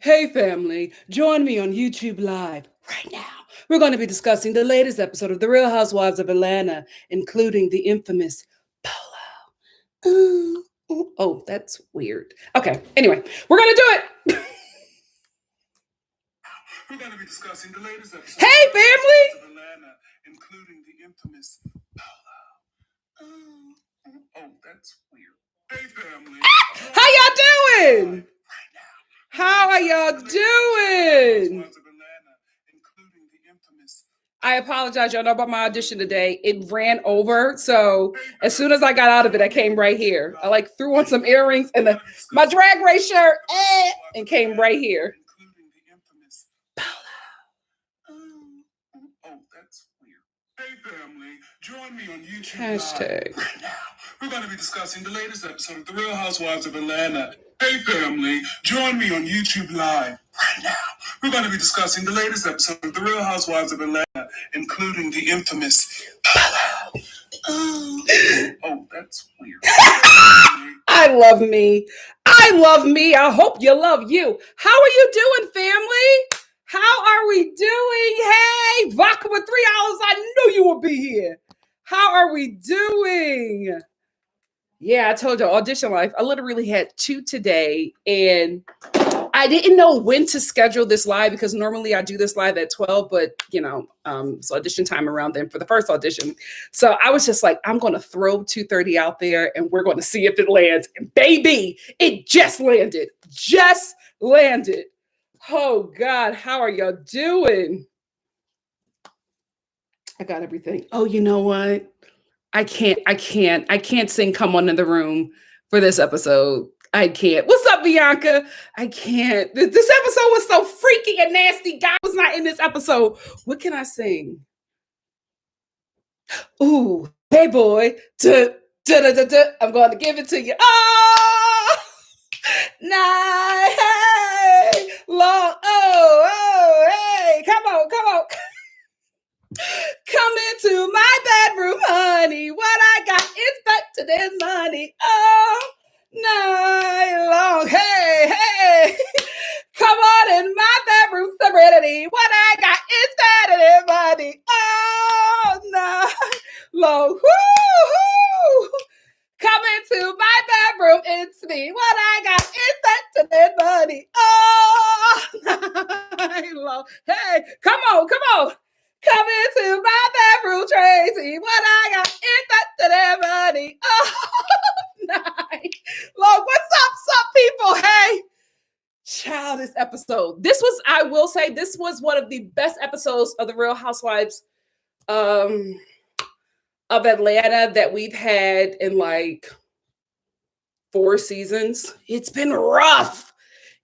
Hey family, join me on YouTube Live right now. We're going to be discussing the latest episode of The Real Housewives of Atlanta, including the infamous Bolo. Oh, that's weird. Okay, anyway, we're going to do it. We're going to be discussing the latest episode. Hey family! Of Atlanta, including the infamous Bolo. Oh, that's weird. Hey family. How y'all doing? How are y'all doing? I apologize, y'all know about my audition today. It ran over, so as soon as I got out of it, I came right here. I threw on some earrings and my drag race shirt and came right here. Oh, that's weird. Hey family, join me on YouTube. Hashtag. Right now, we're going to be discussing the latest episode of The Real Housewives of Atlanta. Hey family, join me on YouTube Live right now. We're going to be discussing the latest episode of The Real Housewives of Atlanta, including the infamous Bolo. Oh, that's weird. I love me. I love me. I hope you love you. How are you doing, family? How are we doing? Hey, vodka with $3. I knew you would be here. How are we doing? Yeah, I told you, audition life. I literally had 2 today, and I didn't know when to schedule this live because normally I do this live at 12, but it's audition time around then for the first audition. So I was just like, I'm going to throw 2:30 out there and we're going to see if it lands. And baby, it just landed. Just landed. Oh God, how are y'all doing? I got everything. Oh, you know what? I can't sing Come On in the Room for this episode. I can't. What's up, Bianca? I can't. This episode was so freaky and nasty. God was not in this episode. What can I sing? Ooh, hey boy. I'm going to give it to you. Oh, night, hey, long. Oh, hey, come on. Come into my bedroom, honey. What I got is better than money. Oh, night long. Hey. Come on in my bedroom, serenity. What I got is better than money. Oh, night long. Woo-hoo. Come into my bedroom, it's me. What I got is better than money. Oh, night long. Hey, come on. Come into my bedroom, Tracy. What I got is better than money. Oh, night long. What's up, people? Hey, child, this episode. I will say, this was one of the best episodes of The Real Housewives of Atlanta that we've had in 4 seasons. It's been rough.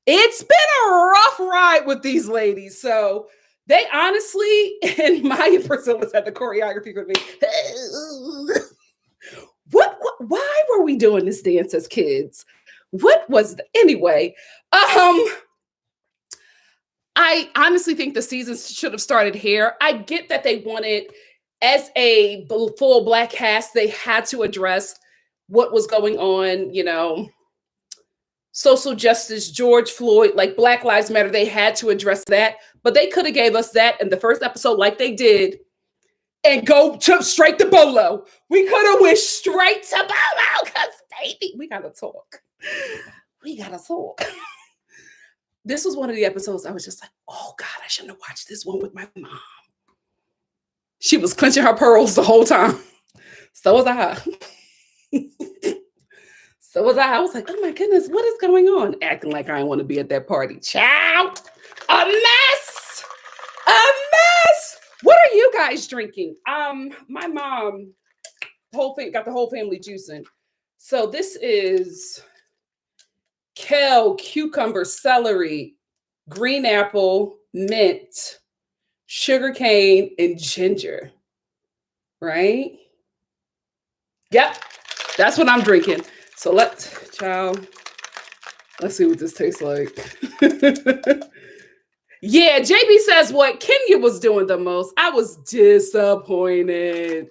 It's been a rough ride with these ladies. So they honestly, and Maya Priscilla had the choreography with me. Why were we doing this dance as kids? Anyway, I honestly think the season should have started here. I get that they wanted, as a full Black cast, they had to address what was going on, social justice, George Floyd, Black Lives Matter. They had to address that, but they could have gave us that in the first episode like they did and go straight to Bolo. We could have went straight to Bolo because, baby, we got to talk. This was one of the episodes I was just like, oh God, I shouldn't have watched this one with my mom. She was clenching her pearls the whole time. So was I. I was like, oh my goodness, what is going on? Acting like I didn't want to be at that party. Child, a mess. What are you guys drinking? My mom, got the whole family juicing. So this is kale, cucumber, celery, green apple, mint, sugarcane, and ginger. Right? Yep, that's what I'm drinking. So let's see what this tastes like. Yeah, JB says what Kenya was doing the most. I was disappointed.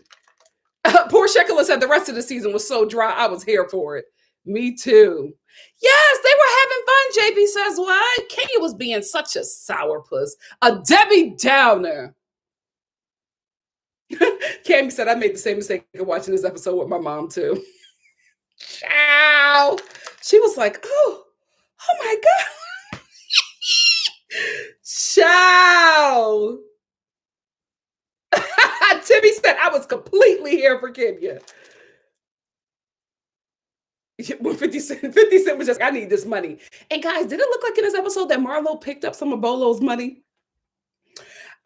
Poor Shekelah said the rest of the season was so dry. I was here for it. Me too. Yes, they were having fun. JB says what? Kenya was being such a sourpuss, a Debbie Downer. Cammy said I made the same mistake of watching this episode with my mom too. Ciao. She was like, oh my God. Ciao. Timmy said I was completely here for Kenya. When 50 Cent was just, I need this money. And guys, did it look like in this episode that Marlo picked up some of Bolo's money?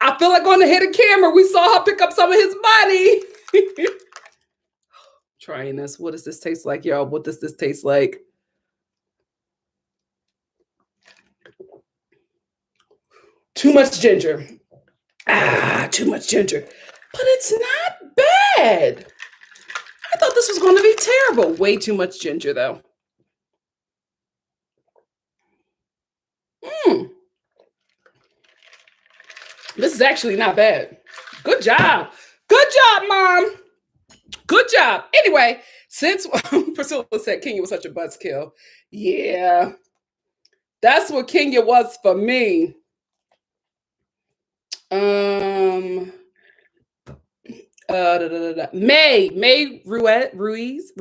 I feel like on the hidden camera, we saw her pick up some of his money. Trying this. What does this taste like, y'all? What does this taste like? Too much ginger. Too much ginger. But it's not bad. I thought this was going to be terrible. Way too much ginger, though. This is actually not bad. Good job. Good job, Mom. Good job. Anyway, since Priscilla said Kenya was such a buzzkill, yeah, that's what Kenya was for me. May Ruiz.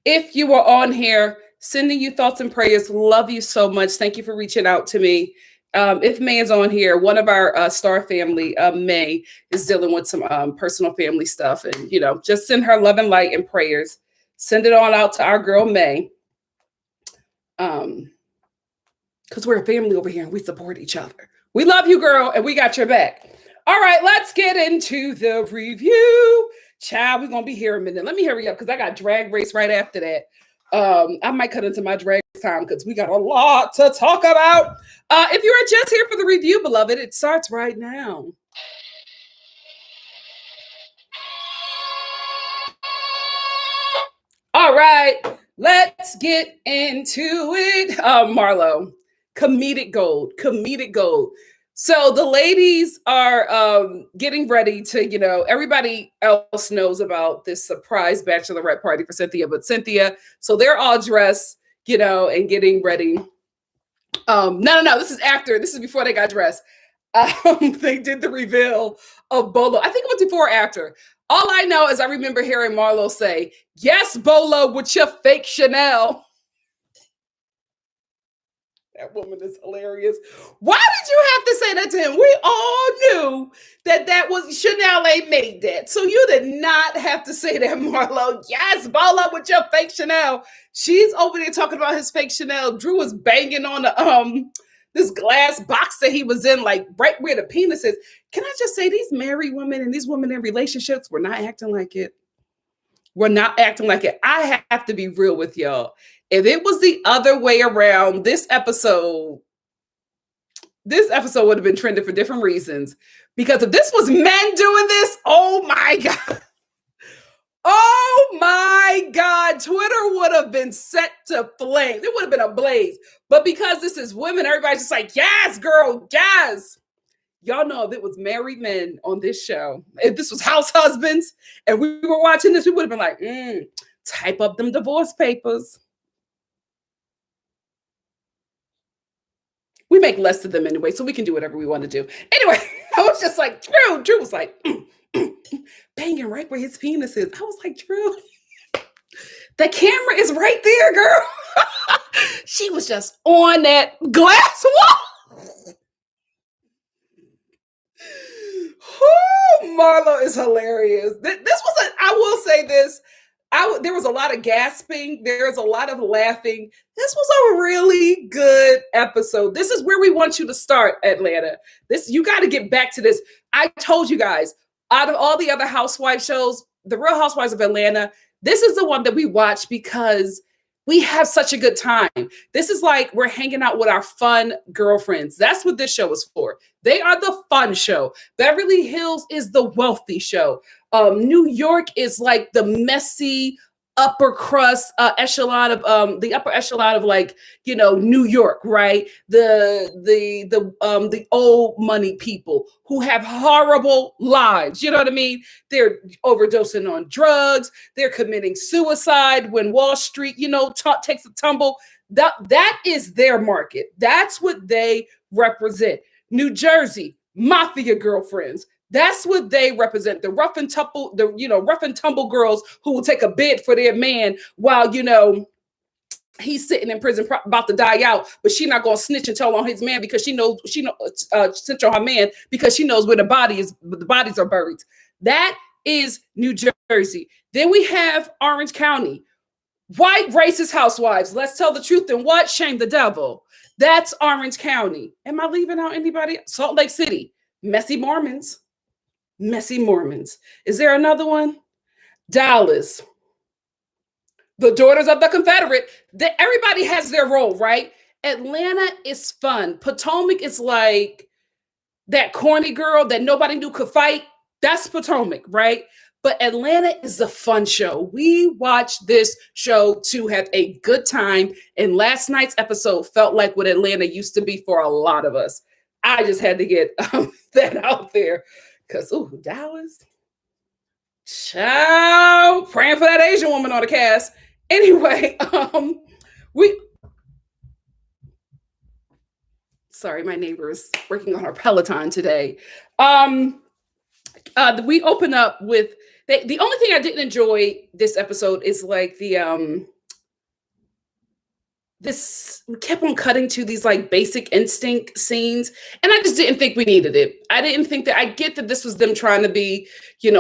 If you were on here, sending you thoughts and prayers. Love you so much. Thank you for reaching out to me. If May is on here, one of our Star family, May, is dealing with some personal family stuff. And, just send her love and light and prayers. Send it on out to our girl, May. Because we're a family over here and we support each other. We love you, girl, and we got your back. All right, let's get into the review. Child, we're going to be here a minute. Let me hurry up because I got Drag Race right after that. I might cut into my drag time because we got a lot to talk about. If you are just here for the review, beloved, it starts right now. All right, let's get into it. Marlo, comedic gold. So the ladies are getting ready to, everybody else knows about this surprise bachelorette party for Cynthia, but Cynthia, so they're all dressed, and getting ready. No, this is before they got dressed. They did the reveal of Bolo. I think it was before or after. All I know is I remember hearing Marlo say, yes, Bolo, with your fake Chanel. That woman is hilarious. Why did you have to say that to him? We all knew that was Chanel ain't made that. So you did not have to say that, Marlo. Yes, Bolo with your fake Chanel. She's over there talking about his fake Chanel. Drew was banging on the this glass box that he was in, like right where the penis is. Can I just say these married women and these women in relationships were not acting like it. We're not acting like it. I have to be real with y'all. If it was the other way around, this episode would have been trending for different reasons. Because if this was men doing this, oh my God. Oh my God. Twitter would have been set to flame. It would have been a blaze. But because this is women, everybody's just like, yes, girl, yes. Y'all know if it was married men on this show, if this was house husbands, and we were watching this, we would have been like, type up them divorce papers. We make less of them anyway, so we can do whatever we want to do. Anyway, I was just like, Drew was like, banging right where his penis is. I was like, Drew, the camera is right there, girl. She was just on that glass wall. Marlo is hilarious. This was I will say this. There was a lot of gasping. There was a lot of laughing. This was a really good episode. This is where we want you to start, Atlanta. You got to get back to this. I told you guys, out of all the other housewife shows, the Real Housewives of Atlanta, this is the one that we watch because we have such a good time. This is like we're hanging out with our fun girlfriends. That's what this show is for. They are the fun show. Beverly Hills is the wealthy show. New York is like the messy upper crust echelon of the upper echelon of like, New York, right? The old money people who have horrible lives. You know what I mean? They're overdosing on drugs. They're committing suicide when Wall Street, takes a tumble. That is their market. That's what they represent. New Jersey, mafia girlfriends. That's what they represent. The rough and tumble, rough and tumble girls who will take a bid for their man while, he's sitting in prison about to die out, but she's not going to snitch and tell on his man because snitch on her man because she knows where the bodies are buried. That is New Jersey. Then we have Orange County. White racist housewives. Let's tell the truth and what? Shame the devil. That's Orange County. Am I leaving out anybody? Salt Lake City. Messy Mormons. Messy Mormons. Is there another one? Dallas. The Daughters of the Confederate. Everybody has their role, right? Atlanta is fun. Potomac is like that corny girl that nobody knew could fight. That's Potomac, right? But Atlanta is a fun show. We watch this show to have a good time. And last night's episode felt like what Atlanta used to be for a lot of us. I just had to get that out there. Because, Dallas. Ciao. Praying for that Asian woman on the cast. Anyway, sorry, my neighbor is working on her Peloton today. We open up with the only thing I didn't enjoy this episode is like this kept on cutting to these like basic instinct scenes, and I just didn't think we needed it. I didn't think that. I get that this was them trying to be,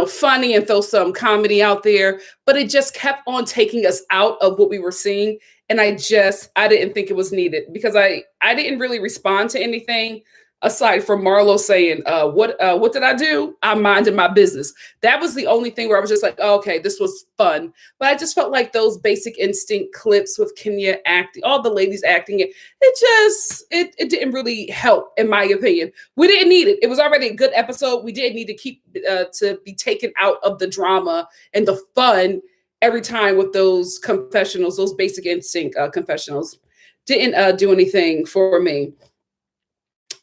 funny and throw some comedy out there, but it just kept on taking us out of what we were seeing, and I didn't think it was needed because I didn't really respond to anything aside from Marlo saying, what did I do? I minded my business. That was the only thing where I was just like, oh, okay, this was fun. But I just felt like those basic instinct clips with Kenya acting, all the ladies acting, it didn't really help, in my opinion. We didn't need it. It was already a good episode. We didn't need to keep to be taken out of the drama and the fun every time with those confessionals, those basic instinct confessionals. Didn't do anything for me.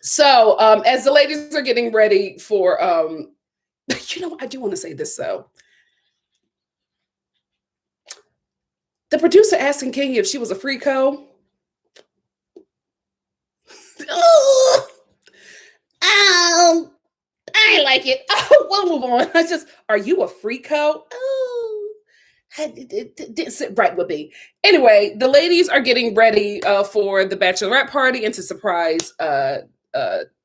So as the ladies are getting ready for, I do want to say this though. The producer asking Kenya if she was a freako. I like it. Oh, we'll move on. Are you a freako? Oh, it didn't sit right with me. Anyway, the ladies are getting ready for the bachelorette party and to surprise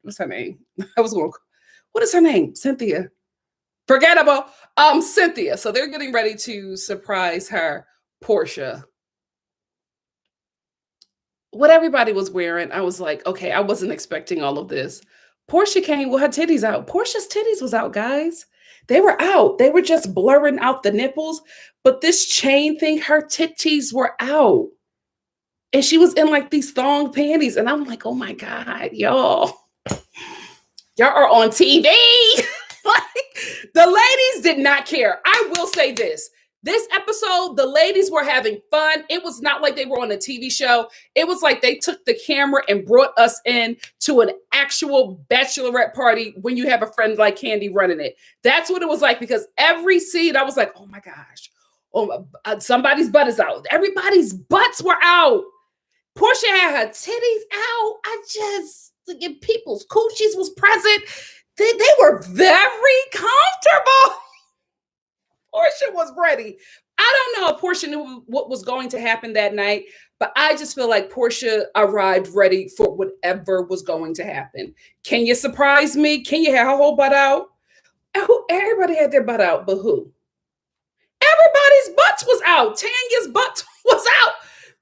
what's her name? What is her name? Cynthia. Forgettable. Cynthia. So they're getting ready to surprise her, Portia. What everybody was wearing, I was like, okay, I wasn't expecting all of this. Portia came with her titties out. Portia's titties was out, guys. They were out. They were just blurring out the nipples. But this chain thing, her titties were out. And she was in like these thong panties. And I'm like, oh my God, y'all are on TV. Like, the ladies did not care. I will say this. This episode, the ladies were having fun. It was not like they were on a TV show. It was like they took the camera and brought us in to an actual bachelorette party when you have a friend like Candy running it. That's what it was like, because every scene, I was like, oh my gosh. Somebody's butt is out. Everybody's butts were out. Portia had her titties out. People's coochies was present. They were very comfortable. Portia was ready. I don't know if Portia knew what was going to happen that night, but I just feel like Portia arrived ready for whatever was going to happen. Can you surprise me? Can you have her whole butt out? Everybody had their butt out, but who? Everybody's butts was out. Tanya's butt was out.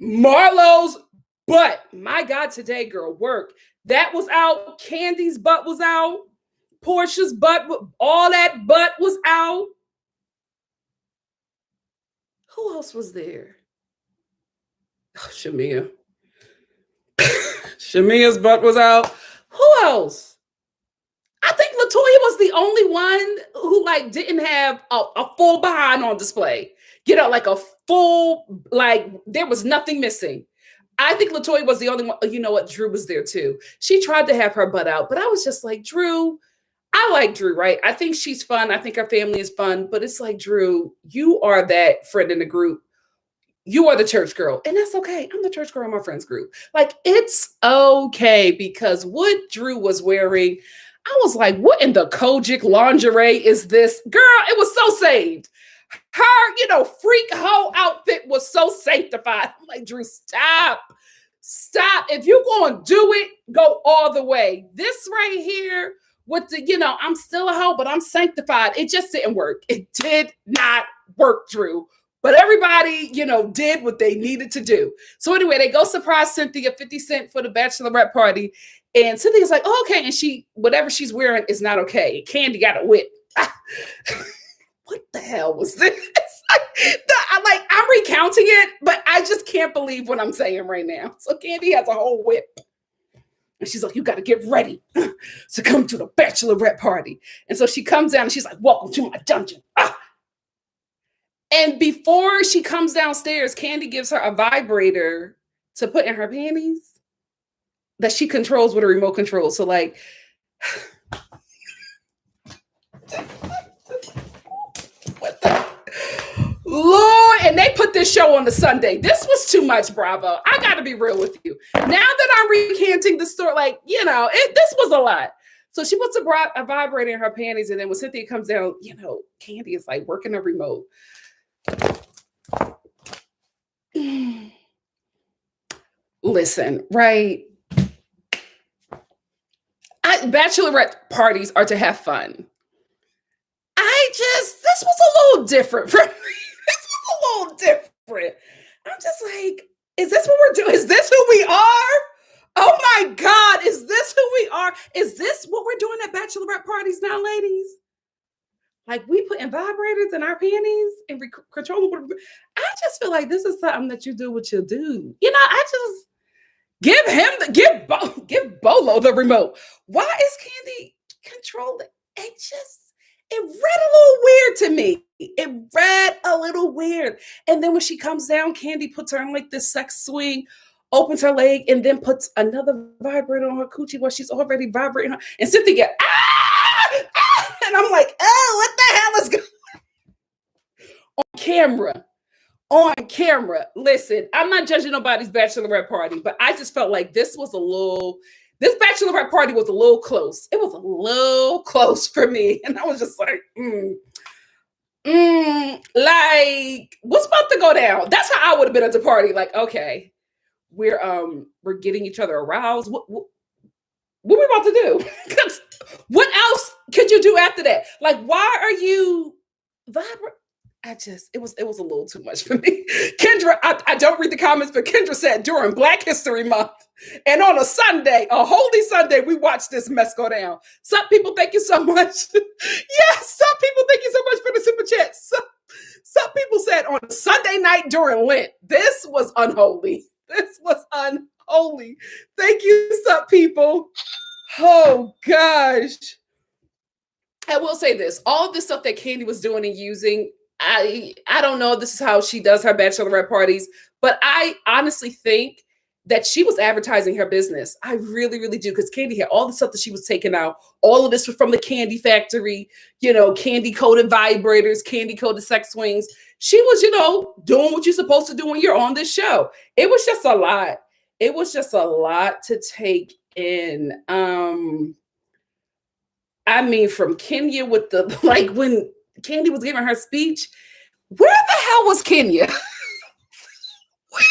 Marlo's butt. My God, today, girl, work. That was out. Candy's butt was out. Portia's butt, all that butt was out. Who else was there? Oh, Shamia. Shamia's butt was out. Who else? I think LaToya was the only one who didn't have a full behind on display. Like a full, there was nothing missing. I think LaToya was the only one. You know what? Drew was there too. She tried to have her butt out, but I was just like, Drew, I like Drew, right? I think she's fun. I think her family is fun, but it's like, Drew, you are that friend in the group. you are the church girl. And that's okay. I'm the church girl in my friends group. Like, it's okay, because what Drew was wearing, I was like, what in the Kojic lingerie is this? Girl, it was so saved. Her, freak hoe outfit was so sanctified. I'm like, Drew, stop. Stop. If you're going to do it, go all the way. This right here with the, I'm still a hoe, but I'm sanctified. It just didn't work. It did not work, Drew. But everybody, did what they needed to do. So anyway, they go surprise Cynthia 50 Cent for the bachelorette party. And Cynthia's like, oh, okay. And whatever she's wearing is not okay. Candy got a whip. What the hell was this? I'm recounting it, but I just can't believe what I'm saying right now. So Candy has a whole whip. And she's like, you got to get ready to come to the bachelorette party. And so she comes down and she's like, welcome to my dungeon. And before she comes downstairs, Candy gives her a vibrator to put in her panties that she controls with a remote control. So like, what the Lord? And they put this show on the Sunday. This was too much, Bravo. I got to be real with you. Now that I'm recanting the story, this was a lot. So she puts a vibrator in her panties, and then when Cynthia comes down, Candy is like working a remote. Listen, right? Bachelorette parties are to have fun. This was a little different for me. This was a little different. I'm just like, is this what we're doing? Is this who we are? Oh my God, is this who we are? Is this what we're doing at bachelorette parties now, ladies? Like, we putting vibrators in our panties and controlling. I just feel like this is something that you do with your dude. I just give Bolo the remote. Why is Candy controlling? It read a little weird to me. It read a little weird. And then when she comes down, Candy puts her in like this sex swing, opens her leg, and then puts another vibrator on her coochie while she's already vibrating her. And Cynthia gets, and I'm like, oh, what the hell is going on camera? Listen, I'm not judging nobody's bachelorette party, but I just felt like this bachelorette party was a little close. It was a little close for me. And I was just like, like, what's about to go down? That's how I would have been at the party. Like, okay, we're getting each other aroused. What we about to do? What else could you do after that? Like, why are you vibrating? It was a little too much for me. Kendra, I don't read the comments, but Kendra said during Black History Month and on a Sunday, a holy Sunday, we watched this mess go down. Some people, thank you so much. Yes, some people, thank you so much for the super chat. Some people said on a Sunday night during Lent, this was unholy. This was unholy. Thank you, some people. Oh, gosh. I will say this. All this stuff that Candy was doing and using, I don't know if this is how she does her bachelorette parties, but I honestly think that she was advertising her business. I really, really do, because Candy had all the stuff that she was taking out. All of this was from the Candy Factory, candy-coated vibrators, candy-coated sex swings. She was, doing what you're supposed to do when you're on this show. It was just a lot. It was just a lot to take in. I mean, from Kenya with when Candy was giving her speech, where the hell was Kenya? Where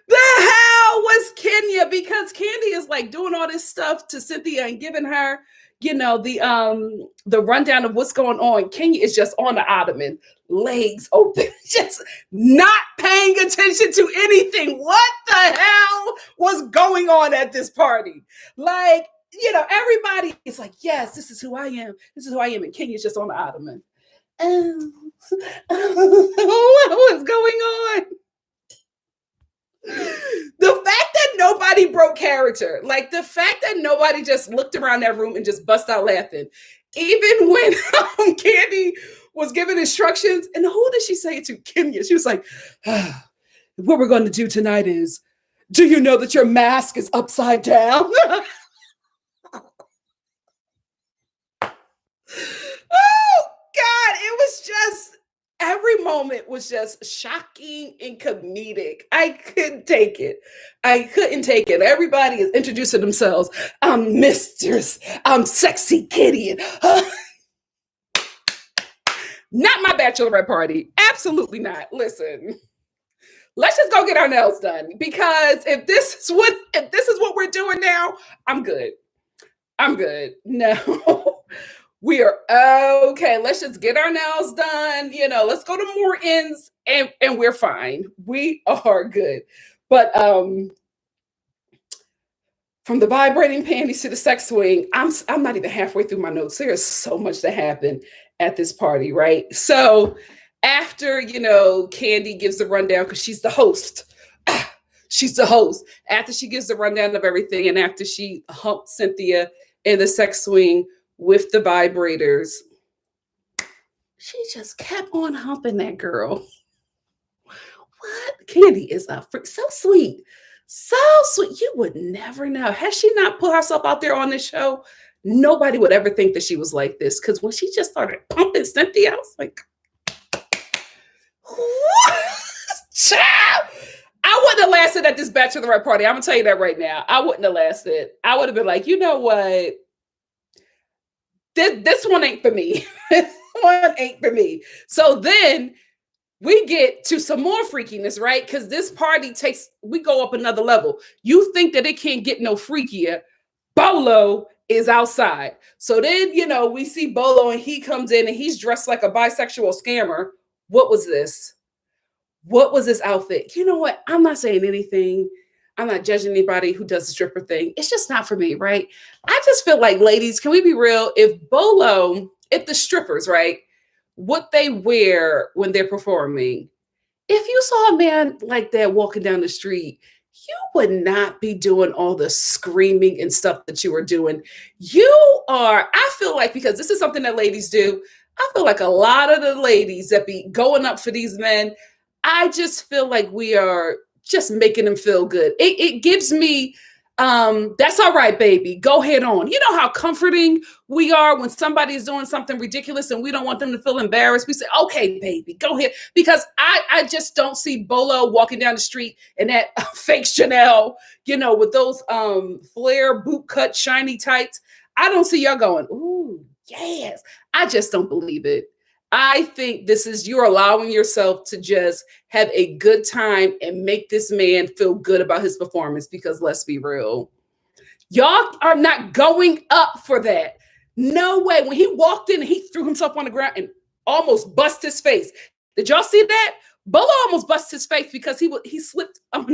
the hell was Kenya? Because Candy is like doing all this stuff to Cynthia and giving her, the rundown of what's going on. Kenya is just on the ottoman, legs open, just not paying attention to anything. What the hell was going on at this party? Like, everybody is like, yes, this is who I am. This is who I am. And Kenya's just on the ottoman. What was going on? The fact that nobody broke character, like the fact that nobody just looked around that room and just bust out laughing, even when Candy was giving instructions. And who did she say it to? Kenya. She was like, what we're going to do tonight is, do you know that your mask is upside down? Oh God, it was just every moment was just shocking and comedic. I couldn't take it. I couldn't take it. Everybody is introducing themselves. I'm Mistress. I'm Sexy Kitty. Not my bachelorette party. Absolutely not. Listen, let's just go get our nails done, because if this is what we're doing now, I'm good. I'm good. No. We are okay. Let's just get our nails done. Let's go to Morton's and we're fine. We are good. But from the vibrating panties to the sex swing, I'm not even halfway through my notes. There is so much that happened at this party, right? So after, Candy gives the rundown, because she's the host. She's the host. After she gives the rundown of everything, and after she humped Cynthia in the sex swing with the vibrators, she just kept on humping that girl. What? Candy is a freak. So sweet. So sweet. You would never know. Had she not put herself out there on this show, nobody would ever think that she was like this. Because when she just started pumping Cynthia, I was like, what? Child. I wouldn't have lasted at this bachelorette party. I'm going to tell you that right now. I wouldn't have lasted. I would have been like, you know what? This one ain't for me. This one ain't for me. So then we get to some more freakiness, right? Because this party we go up another level. You think that it can't get no freakier. Bolo is outside. So then, we see Bolo and he comes in and he's dressed like a bisexual scammer. What was this? What was this outfit? You know what? I'm not saying anything. I'm not judging anybody who does the stripper thing. It's just not for me, right? I just feel like, ladies, can we be real? If the strippers, right, what they wear when they're performing, if you saw a man like that walking down the street, you would not be doing all the screaming and stuff that you were doing. I feel like, because this is something that ladies do, I feel like a lot of the ladies that be going up for these men, I just feel like we are just making them feel good. It gives me, that's all right, baby. Go head on. You know how comforting we are when somebody is doing something ridiculous and we don't want them to feel embarrassed. We say, okay, baby, go ahead. Because I just don't see Bolo walking down the street in that fake Chanel, with those flare boot cut shiny tights. I don't see y'all going, ooh, yes. I just don't believe it. I think you're allowing yourself to just have a good time and make this man feel good about his performance, because let's be real, y'all are not going up for that. No way. When he walked in, he threw himself on the ground and almost bust his face. Did y'all see that? Bolo almost bust his face because he slipped on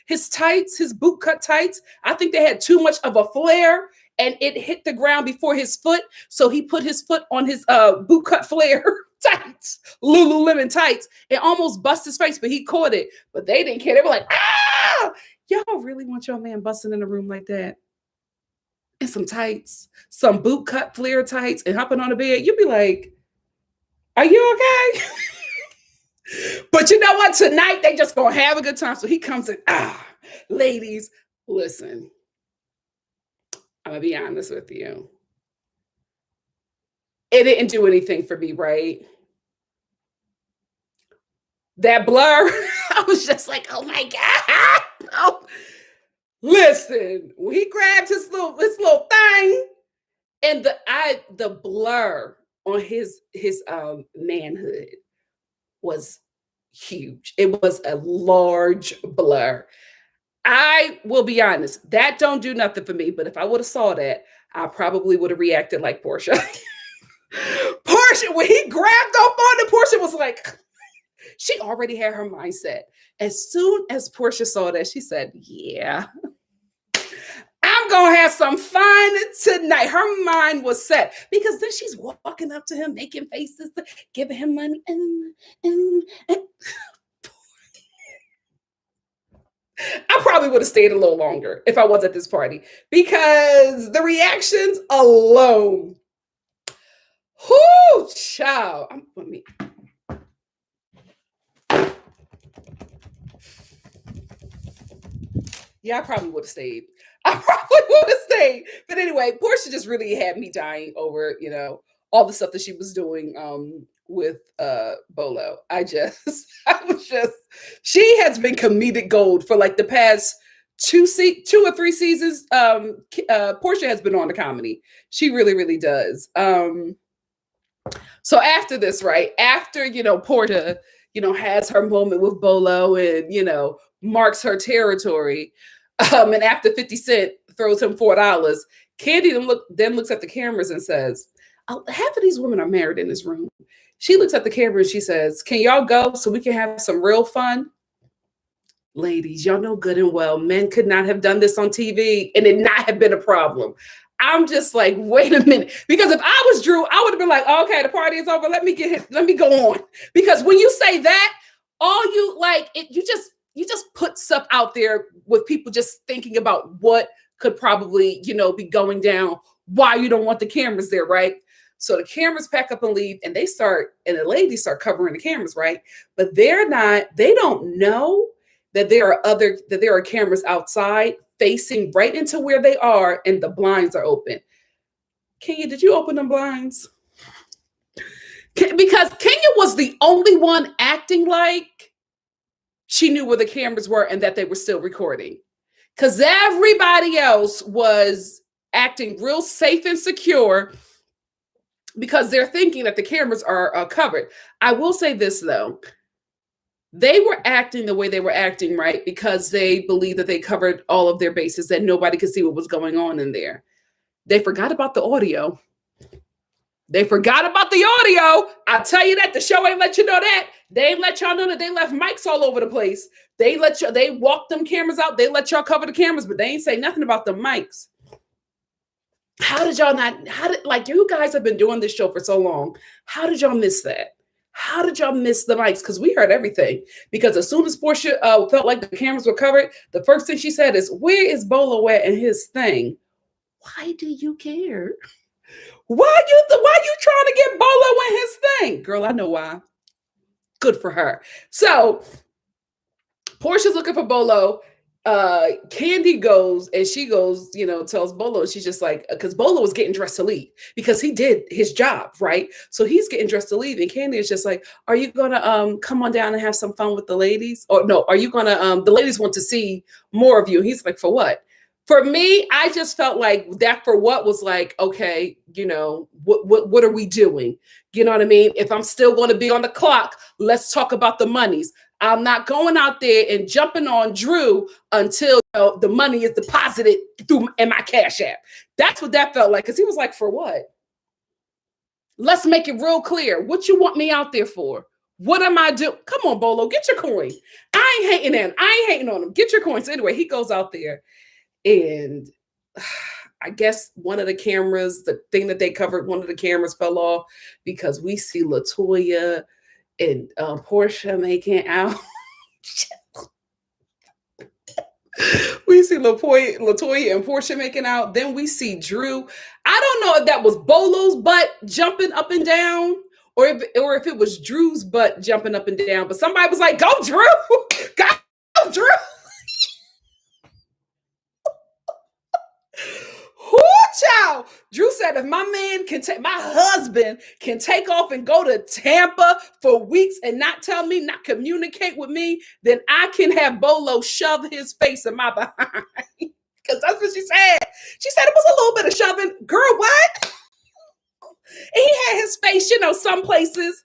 his tights, his boot cut tights. I think they had too much of a flare, and it hit the ground before his foot. So he put his foot on his boot cut flare tights, Lululemon tights, and almost bust his face, but he caught it. But they didn't care. They were like, ah, y'all really want your man busting in a room like that? And some tights, some boot cut flare tights, and hopping on the bed? You'd be like, are you okay? But you know what? Tonight, they just gonna have a good time. So he comes in, ladies, listen. I'm gonna be honest with you. It didn't do anything for me, right? That blur, I was just like, oh my God. Oh. Listen, when he grabbed his little thing, and the blur on his manhood was huge. It was a large blur. I will be honest, that don't do nothing for me. But if I would have saw that, I probably would have reacted like Portia. Portia, when he grabbed up on it, Portia was like, she already had her mindset. As soon as Portia saw that, she said, yeah, I'm going to have some fun tonight. Her mind was set, because then she's walking up to him, making faces, giving him money. I probably would have stayed a little longer if I was at this party, because the reactions alone. Whoo, child. Yeah, I probably would have stayed. But anyway, Portia just really had me dying over, all the stuff that she was doing with Bolo. I was just, she has been comedic gold for like the past two or three seasons. Portia has been on the comedy. She really, really does. So after this, right? After, Portia, has her moment with Bolo and, marks her territory. And after 50 Cent throws him $4, Candy then looks at the cameras and says, half of these women are married in this room. She looks at the camera and she says, can y'all go so we can have some real fun? Ladies, y'all know good and well, men could not have done this on TV and it not have been a problem. I'm just like, wait a minute. Because if I was Drew, I would have been like, oh, okay, the party is over. Let me go on. Because when you say that, all you like, you just put stuff out there with people just thinking about what could probably, be going down, why you don't want the cameras there, right? So the cameras pack up and leave, and the ladies start covering the cameras, right? But they don't know that there are cameras outside facing right into where they are, and the blinds are open. Kenya, did you open the blinds? Because Kenya was the only one acting like she knew where the cameras were and that they were still recording. Because everybody else was acting real safe and secure because they're thinking that the cameras are covered. I will say this, though. They were acting the way they were acting, right? Because they believed that they covered all of their bases, that nobody could see what was going on in there. They forgot about the audio. I'll tell you that. The show ain't let you know that. They ain't let y'all know that they left mics all over the place. They walked them cameras out. They let y'all cover the cameras, but they ain't say nothing about the mics. You guys have been doing this show for so long. How did y'all miss that? How did y'all miss the mics? Because we heard everything. Because as soon as Portia felt like the cameras were covered, the first thing she said is, where is Bolo at and his thing? Why do you care? Why you trying to get Bolo and his thing? Girl, I know why. Good for her. So Portia's looking for Bolo. Candy goes and she goes, tells Bolo, she's just like, because Bolo was getting dressed to leave because he did his job, right? So he's getting dressed to leave, and Candy is just like, are you gonna come on down and have some fun with the ladies? Or no, are you gonna the ladies want to see more of you? He's like, for what? For me, I just felt like that for what was like, okay, what are we doing? You know what I mean? If I'm still going to be on the clock, let's talk about the monies. I'm not going out there and jumping on Drew until the money is deposited in my Cash App. That's what that felt like. Because he was like, for what? Let's make it real clear. What you want me out there for? What am I doing? Come on, Bolo, get your coin. I ain't hating on him. Get your coins. So anyway, he goes out there, and I guess one of the cameras, the thing that they covered, one of the cameras fell off because we see LaToya and Portia making out. We see LaToya and Portia making out. Then we see Drew. I don't know if that was Bolo's butt jumping up and down, or if it was Drew's butt jumping up and down. But somebody was like, "Go, Drew! Go, Drew!" Child. Drew said, if my husband can take off and go to Tampa for weeks and not tell me, not communicate with me, then I can have Bolo shove his face in my behind. Because that's what she said. She said it was a little bit of shoving. Girl, what? And he had his face, some places.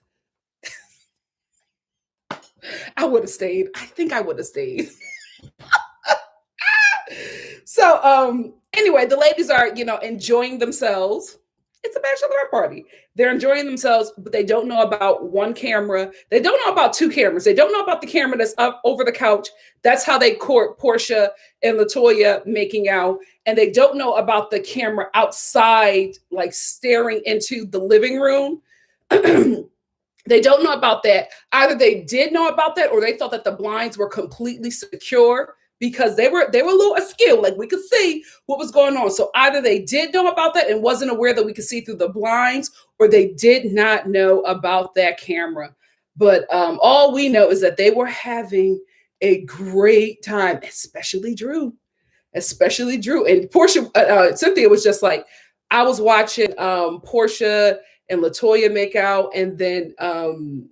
I would have stayed. I think I would have stayed. So, anyway, the ladies are, enjoying themselves. It's a bachelorette party. They're enjoying themselves, but they don't know about one camera. They don't know about two cameras. They don't know about the camera that's up over the couch. That's how they court Portia and LaToya making out. And they don't know about the camera outside, like staring into the living room. They don't know about that. Either they did know about that or they thought that the blinds were completely secure, because they were a little askew, like we could see what was going on. So either they did know about that and wasn't aware that we could see through the blinds, or they did not know about that camera. But all we know is that they were having a great time, especially Drew. And Portia, Cynthia was just like, I was watching Portia and LaToya make out, and then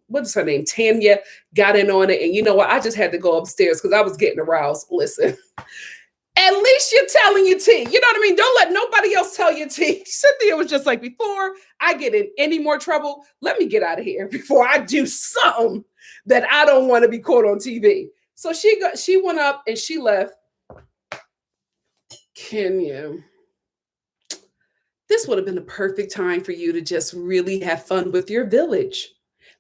what's her name? Tanya got in on it. And you know what? I just had to go upstairs because I was getting aroused. Listen. At least you're telling your tea. You know what I mean? Don't let nobody else tell your tea. Cynthia was just like, before I get in any more trouble, let me get out of here before I do something that I don't want to be caught on TV. So she went up and she left. Kenya, this would have been the perfect time for you to just really have fun with your village.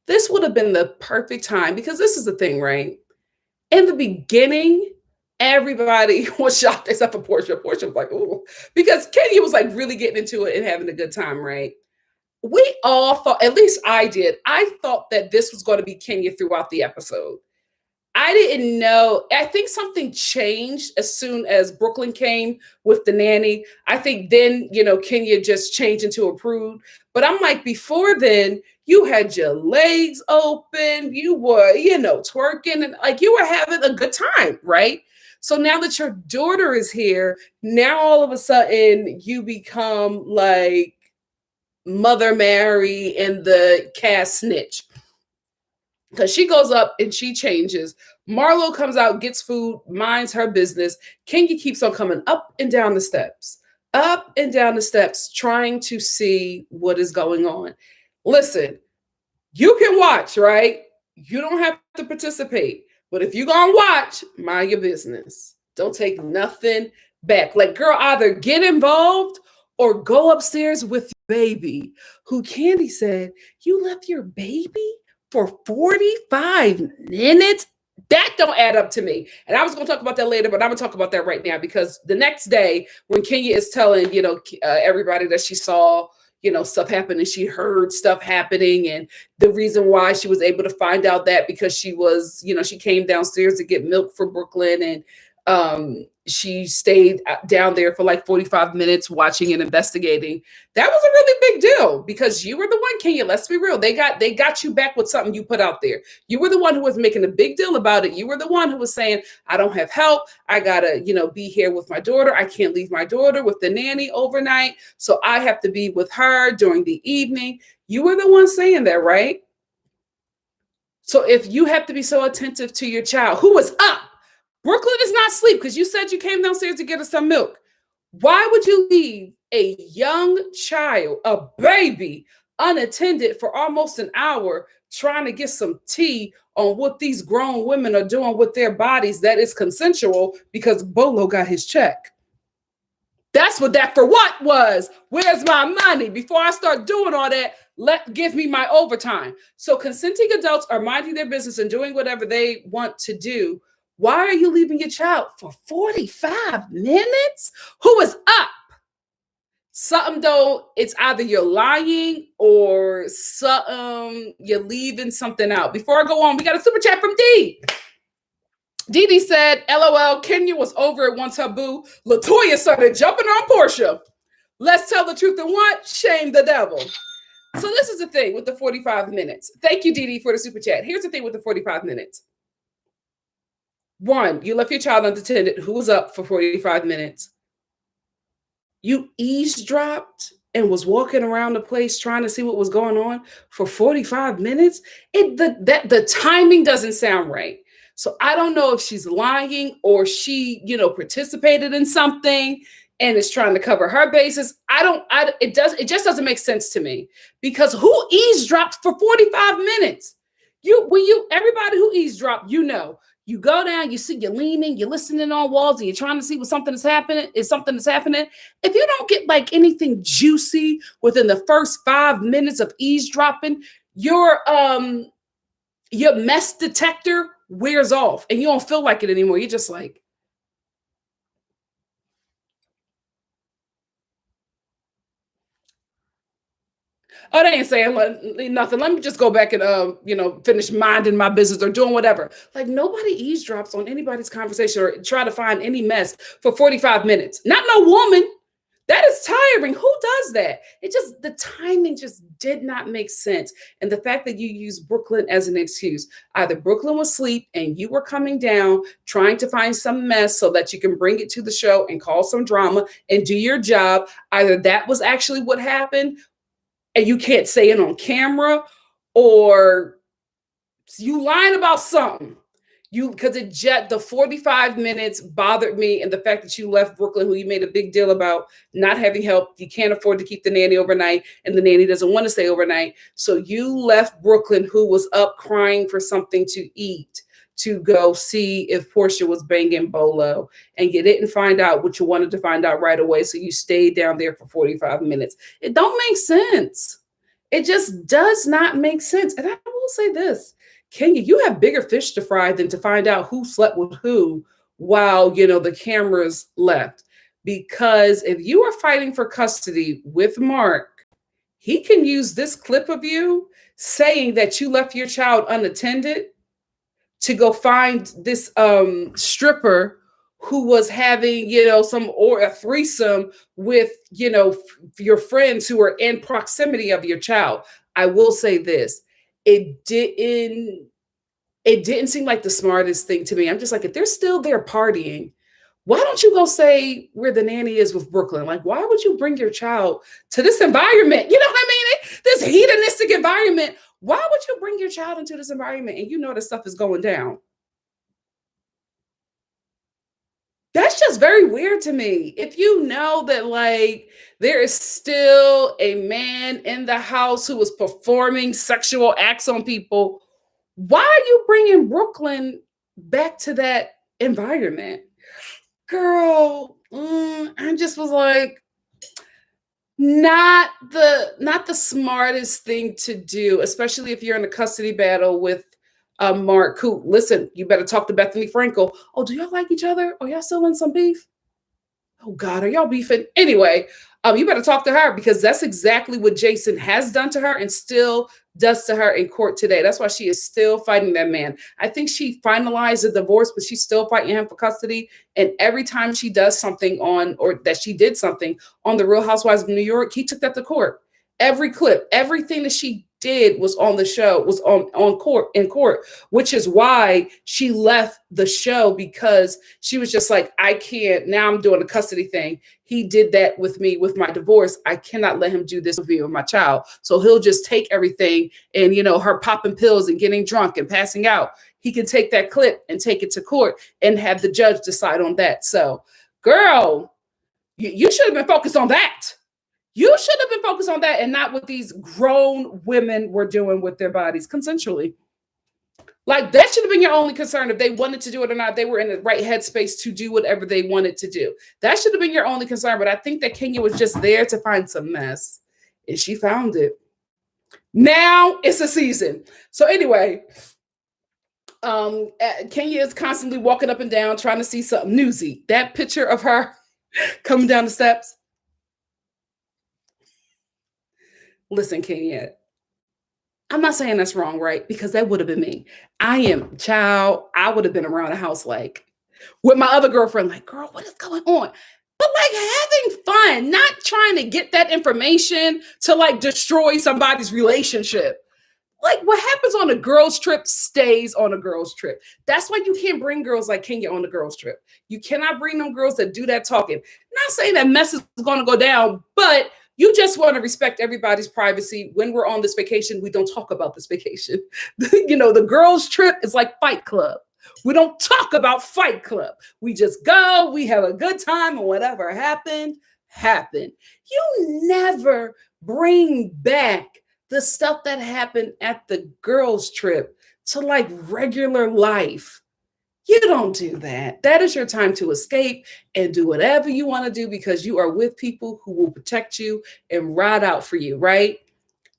This would have been the perfect time because this is the thing, right? In the beginning, everybody was shocked except for Portia. Portia was like, "Ooh," because Kenya was like really getting into it and having a good time, right? We all thought, at least I did, I thought that this was going to be Kenya throughout the episode. I didn't know. I think something changed as soon as Brooklyn came with the nanny. I think then, Kenya just changed into a prude. But I'm like, before then, you had your legs open, you were, twerking, and like you were having a good time, right? So now that your daughter is here, now all of a sudden you become like Mother Mary and the cast snitch. Because she goes up and she changes. Marlo comes out, gets food, minds her business. Kenya keeps on coming up and down the steps, trying to see what is going on. Listen, you can watch, right? You don't have to participate. But if you're going to watch, mind your business. Don't take nothing back. Like, girl, either get involved or go upstairs with your baby, who Candy said, you left your baby for 45 minutes? That don't add up to me. And I was going to talk about that later, but I'm going to talk about that right now because the next day when Kenya is telling, everybody that she saw, stuff happening, she heard stuff happening. And the reason why she was able to find out that because she was, she came downstairs to get milk for Brooklyn and she stayed down there for like 45 minutes watching and investigating. That was a really big deal because you were the one, Kenya, let's be real. They got you back with something you put out there. You were the one who was making a big deal about it. You were the one who was saying, I don't have help. I gotta, be here with my daughter. I can't leave my daughter with the nanny overnight. So I have to be with her during the evening. You were the one saying that, right? So if you have to be so attentive to your child who was up, Brooklyn is not asleep because you said you came downstairs to get us some milk. Why would you leave a young child, a baby, unattended for almost an hour trying to get some tea on what these grown women are doing with their bodies that is consensual because Bolo got his check? That's what that for what was. Where's my money? Before I start doing all that, give me my overtime. So consenting adults are minding their business and doing whatever they want to do. Why are you leaving your child for 45 minutes? Who is up? Something though, it's either you're lying or something, you're leaving something out. Before I go on, we got a super chat from D. Dee said, LOL, Kenya was over it once her boo. LaToya started jumping on Portia. Let's tell the truth and what? Shame the devil. So this is the thing with the 45 minutes. Thank you, Dee, for the super chat. Here's the thing with the 45 minutes. One, you left your child unattended. Who was up for 45 minutes? You eavesdropped and was walking around the place trying to see what was going on for 45 minutes. The timing doesn't sound right. So I don't know if she's lying or she, participated in something and is trying to cover her bases. It just doesn't make sense to me because who eavesdropped for 45 minutes? Everybody who eavesdropped, you go down, you're leaning, you're listening on walls, and you're trying to see what something is happening. If you don't get like anything juicy within the first 5 minutes of eavesdropping, your mess detector wears off and you don't feel like it anymore. You're just like, oh, they ain't saying nothing. Let me just go back and, finish minding my business or doing whatever. Like nobody eavesdrops on anybody's conversation or try to find any mess for 45 minutes. Not no woman. That is tiring. Who does that? The timing just did not make sense. And the fact that you use Brooklyn as an excuse, either Brooklyn was asleep and you were coming down trying to find some mess so that you can bring it to the show and cause some drama and do your job. Either that was actually what happened, and you can't say it on camera, or you lying about something. Because the 45 minutes bothered me, and the fact that you left Brooklyn, who you made a big deal about not having help. You can't afford to keep the nanny overnight, and the nanny doesn't want to stay overnight. So you left Brooklyn, who was up crying for something to eat, to go see if Portia was banging Bolo, and you didn't find out what you wanted to find out right away. So you stayed down there for 45 minutes. It don't make sense. It just does not make sense. And I will say this, Kenya, you have bigger fish to fry than to find out who slept with who while, the cameras left. Because if you are fighting for custody with Mark, he can use this clip of you saying that you left your child unattended to go find this stripper who was having, a threesome with, your friends who are in proximity of your child. I will say this. It didn't seem like the smartest thing to me. I'm just like, if they're still there partying, why don't you go say where the nanny is with Brooklyn? Like, why would you bring your child to this environment? You know what I mean? This hedonistic environment. Why would you bring your child into this environment and you know this stuff is going down? That's just very weird to me. If you know that, like, there is still a man in the house who is performing sexual acts on people, why are you bringing Brooklyn back to that environment? Girl, I just was like, not the smartest thing to do, especially if you're in a custody battle with Mark, who, listen, you better talk to Bethany Frankel. Oh, do y'all like each other? Are y'all still in some beef? Oh God, are y'all beefing? Anyway, you better talk to her, because that's exactly what Jason has done to her and still does to her in court today. That's why she is still fighting that man. I think she finalized the divorce, but she's still fighting him for custody. And every time she does something or that she did something on the Real Housewives of New York, he took that to court. Every clip, everything that she did was on the show, was in court, which is why she left the show, because she was just like, I can't, now I'm doing a custody thing. He did that with me with my divorce. I cannot let him do this with me with my child. So he'll just take everything, and, her popping pills and getting drunk and passing out. He can take that clip and take it to court and have the judge decide on that. So, girl, you should have been focused on that. You should have been focused on that and not what these grown women were doing with their bodies consensually. Like, that should have been your only concern. If they wanted to do it or not, they were in the right headspace to do whatever they wanted to do. That should have been your only concern. But I think that Kenya was just there to find some mess, and she found it. Now it's a season. So anyway, Kenya is constantly walking up and down trying to see something newsy. That picture of her coming down the steps. Listen, Kenya, I'm not saying that's wrong, right? Because that would have been me. I would have been around the house, like, with my other girlfriend, like, girl, what is going on? But, like, having fun, not trying to get that information to, like, destroy somebody's relationship. Like, what happens on a girls' trip stays on a girls' trip. That's why you can't bring girls like Kenya on the girls' trip. You cannot bring them girls that do that talking. Not saying that mess is going to go down, but you just want to respect everybody's privacy. When we're on this vacation, we don't talk about this vacation. The girls' trip is like Fight Club. We don't talk about Fight Club. We just go, we have a good time, and whatever happened. You never bring back the stuff that happened at the girls' trip to, like, regular life. You don't do that. That is your time to escape and do whatever you want to do, because you are with people who will protect you and ride out for you, right?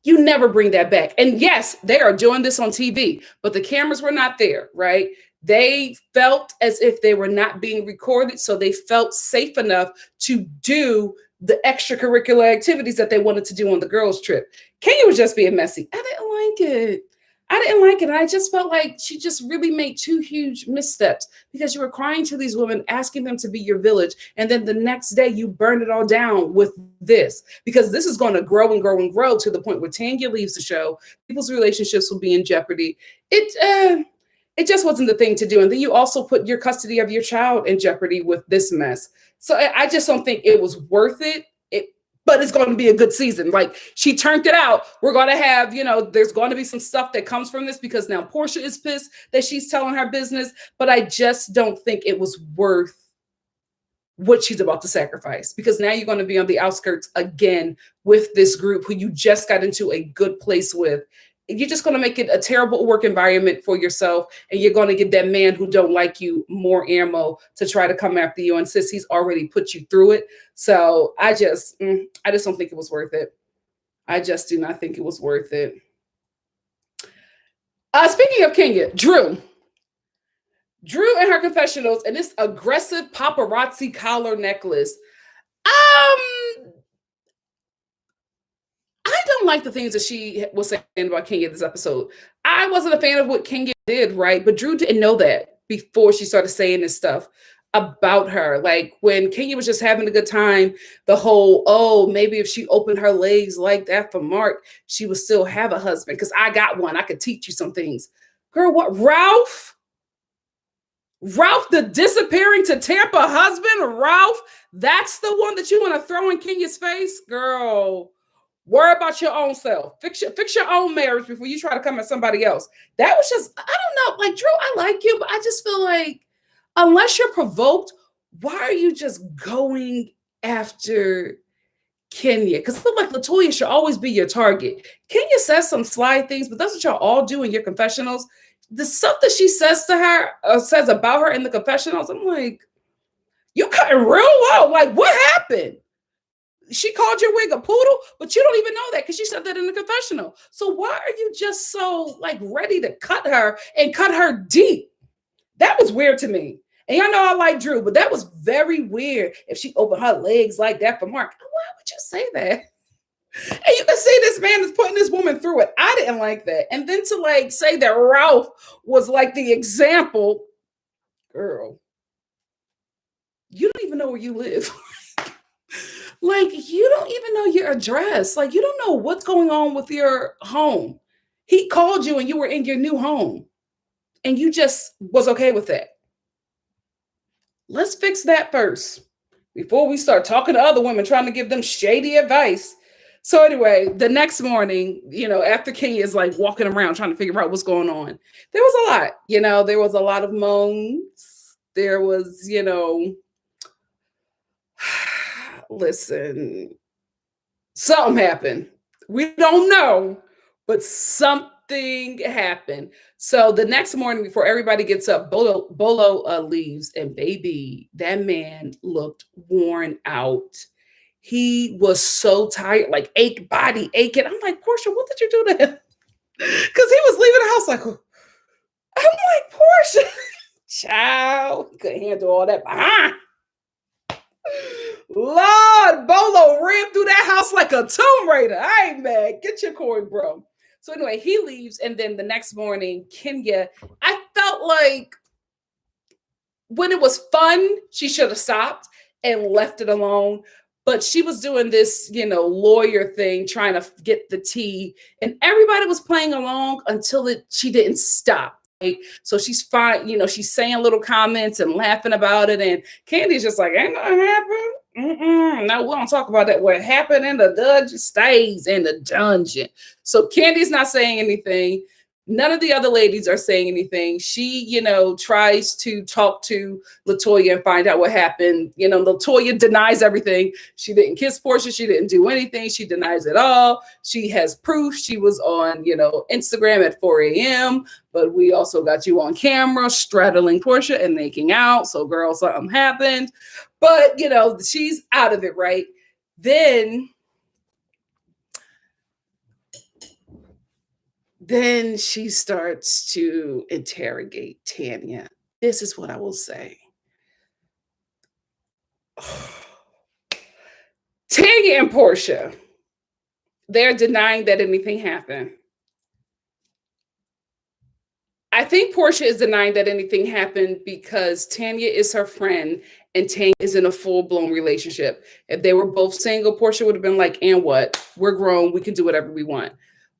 You never bring that back. And yes, they are doing this on TV, but the cameras were not there, right? They felt as if they were not being recorded, so they felt safe enough to do the extracurricular activities that they wanted to do on the girls' trip. Kenya was just being messy. I didn't like it. I just felt like she just really made two huge missteps, because you were crying to these women, asking them to be your village. And then the next day you burned it all down with this, because this is going to grow and grow and grow to the point where Tanya leaves the show. People's relationships will be in jeopardy. It just wasn't the thing to do. And then you also put your custody of your child in jeopardy with this mess. So I just don't think it was worth it. but it's going to be a good season. Like, she turned it out. We're going to have, there's going to be some stuff that comes from this because now Portia is pissed that she's telling her business, but I just don't think it was worth what she's about to sacrifice, because now you're going to be on the outskirts again with this group who you just got into a good place with. You're just going to make it a terrible work environment for yourself, and you're going to give that man who don't like you more ammo to try to come after you, and since he's already put you through it. So I just don't think it was worth it. I just do not think it was worth it. Speaking of Kenya, Drew and her confessionals and this aggressive paparazzi collar necklace. I don't like the things that she was saying about Kenya this episode. I wasn't a fan of what Kenya did, right? But Drew didn't know that before she started saying this stuff about her. Like, when Kenya was just having a good time, the whole, maybe if she opened her legs like that for Mark, she would still have a husband because I got one. I could teach you some things. Girl, what? Ralph, the disappearing to Tampa husband, Ralph, that's the one that you want to throw in Kenya's face? Girl, worry about your own self. Fix your own marriage before you try to come at somebody else. That was just, I don't know. Like, Drew, I like you, but I just feel like unless you're provoked, why are you just going after Kenya? Because I feel like LaToya should always be your target. Kenya says some sly things, but that's what y'all all do in your confessionals. The stuff that she says to her, says about her in the confessionals, I'm like, you cutting real low. Like, what happened? She called your wig a poodle, but you don't even know that because she said that in the confessional. So why are you just so like ready to cut her and cut her deep? That was weird to me. And y'all know I like Drew, but that was very weird. If she opened her legs like that for Mark, why would you say that? And you can see this man is putting this woman through it. I didn't like that. And then to like say that Ralph was like the example, girl, you don't even know where you live. Like, you don't even know your address. Like, you don't know what's going on with your home. He called you and you were in your new home and you just was okay with that. Let's fix that first before we start talking to other women, trying to give them shady advice. So anyway, the next morning, after Kenya is like walking around trying to figure out what's going on, there was a lot, there was a lot of moans. There was, listen, something happened. We don't know, but something happened. So the next morning before everybody gets up, Bolo leaves, and baby, that man looked worn out. He was so tired, like body aching. I'm like, Portia, what did you do to him? Because he was leaving the house like, I'm like, Portia, child, couldn't handle all that behind. Lord, Bolo ran through that house like a Tomb Raider. I ain't mad. Get your coin, bro. So anyway, he leaves, and then the next morning, Kenya, I felt like when it was fun, she should have stopped and left it alone. But she was doing this, lawyer thing, trying to get the tea, and everybody was playing along until she didn't stop. Right? So she's fine, she's saying little comments and laughing about it, and Candy's just like, ain't nothing happened. No, we don't talk about that. What happened in the dungeon stays in the dungeon. So Candy's not saying anything. None of the other ladies are saying anything. She, tries to talk to LaToya and find out what happened. LaToya denies everything. She didn't kiss Portia. She didn't do anything. She denies it all. She has proof. She was on, Instagram at 4 a.m., but we also got you on camera straddling Portia and making out. So, girl, something happened. But, she's out of it, right? Then she starts to interrogate Tanya. This is what I will say. Tanya and Portia, they're denying that anything happened. I think Portia is denying that anything happened because Tanya is her friend and Tanya is in a full-blown relationship. If they were both single, Portia would have been like, and what? We're grown. We can do whatever we want.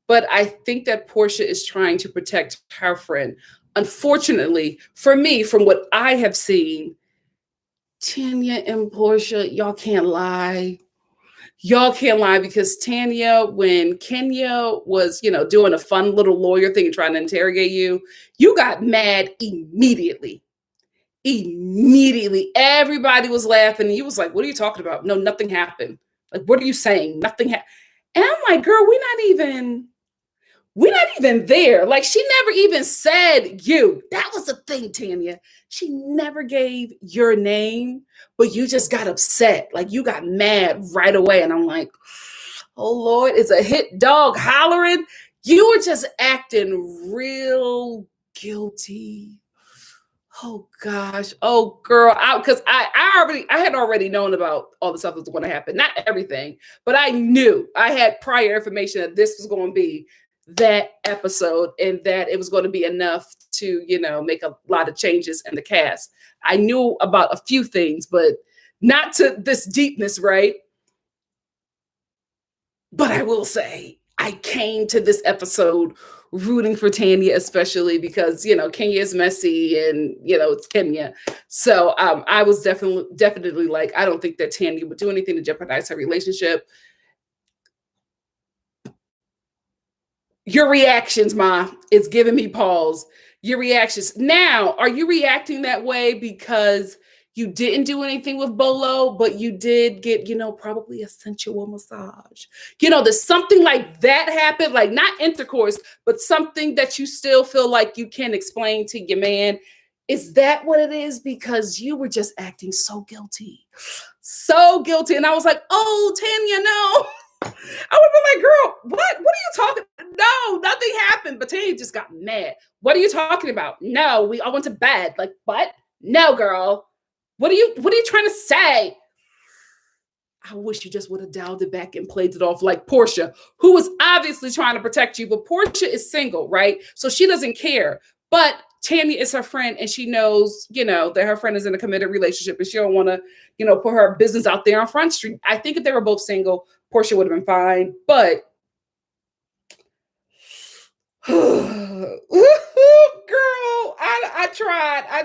But I think that Portia is trying to protect her friend. Unfortunately, for me, from what I have seen, Tanya and Portia, y'all can't lie. y'all can't lie, because Tanya, when Kenya was, doing a fun little lawyer thing and trying to interrogate you, you got mad immediately. Immediately. Everybody was laughing. And you was like, what are you talking about? No, nothing happened. Like, what are you saying? Nothing happened. And I'm like, girl, we're not even there. Like, she never even said you. That was the thing, Tanya. She never gave your name, but you just got upset. Like, you got mad right away. And I'm like, oh, Lord, is a hit dog hollering? You were just acting real guilty. Oh gosh. Oh girl. Because I had already known about all the stuff that was going to happen. Not everything, but I knew, I had prior information that this was going to be that episode and that it was going to be enough to, make a lot of changes in the cast. I knew about a few things, but not to this deepness, right? But I will say, I came to this episode rooting for Tanya, especially because, Kenya is messy and, it's Kenya. So I was definitely like, I don't think that Tanya would do anything to jeopardize her relationship. Your reactions, Ma, is giving me pause. Your reactions. Now, are you reacting that way because you didn't do anything with Bolo, but you did get, probably a sensual massage? There's something like that happened, like not intercourse, but something that you still feel like you can explain to your man. Is that what it is? Because you were just acting so guilty. So guilty. And I was like, oh, Tanya, no. I would be like, girl, what are you talking? No, nothing happened. But Tanya just got mad. What are you talking about? No, I went to bed. Like, what? No, girl. What are you trying to say? I wish you just would have dialed it back and played it off like Portia, who was obviously trying to protect you, but Portia is single, right? So she doesn't care. But Tanya is her friend, and she knows, that her friend is in a committed relationship, and she don't want to, put her business out there on Front Street. I think if they were both single, Portia would have been fine. But girl, I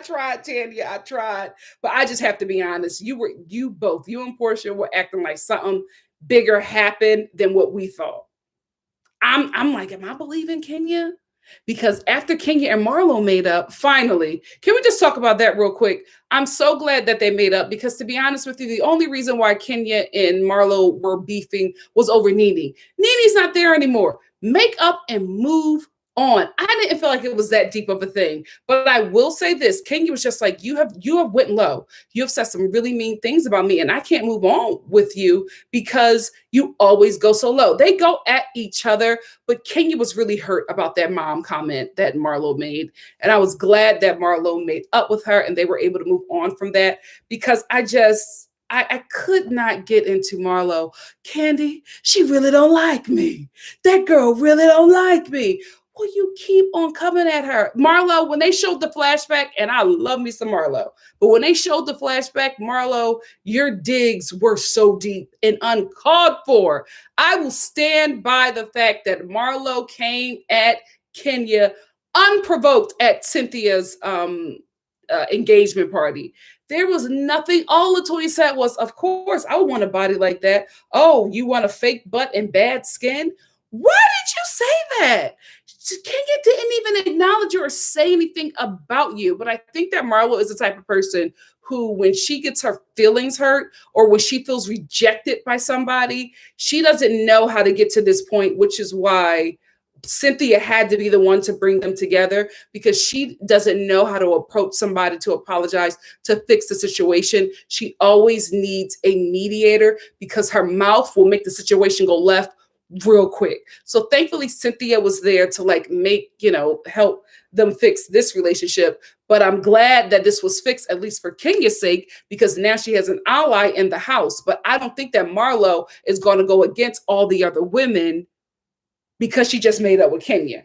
tried, Tanya, I tried, but I just have to be honest. You and Portia were acting like something bigger happened than what we thought. I'm like, am I believing Kenya? Because after Kenya and Marlo made up, finally, can we just talk about that real quick? I'm so glad that they made up, because to be honest with you, the only reason why Kenya and Marlo were beefing was over Nene. Nene's not there anymore. Make up and move on. I didn't feel like it was that deep of a thing, but I will say this: Kenya was just like, you have went low. You have said some really mean things about me, and I can't move on with you because you always go so low. They go at each other, but Kenya was really hurt about that mom comment that Marlo made, and I was glad that Marlo made up with her and they were able to move on from that, because I could not get into Marlo. Candy, she really don't like me. That girl really don't like me. Well, you keep on coming at her. Marlo, when they showed the flashback, and I love me some Marlo, but when they showed the flashback, Marlo, your digs were so deep and uncalled for. I will stand by the fact that Marlo came at Kenya unprovoked at Cynthia's engagement party. There was nothing. All Latoya said was, of course, I would want a body like that. Oh, you want a fake butt and bad skin? Why did you say that? Kenya didn't even acknowledge you or say anything about you. But I think that Marlo is the type of person who, when she gets her feelings hurt or when she feels rejected by somebody, she doesn't know how to get to this point, which is why Cynthia had to be the one to bring them together, because she doesn't know how to approach somebody to apologize, to fix the situation. She always needs a mediator because her mouth will make the situation go left real quick. So thankfully Cynthia was there to help them fix this relationship. But I'm glad that this was fixed, at least for Kenya's sake, because now she has an ally in the house. But I don't think that Marlo is going to go against all the other women because she just made up with Kenya.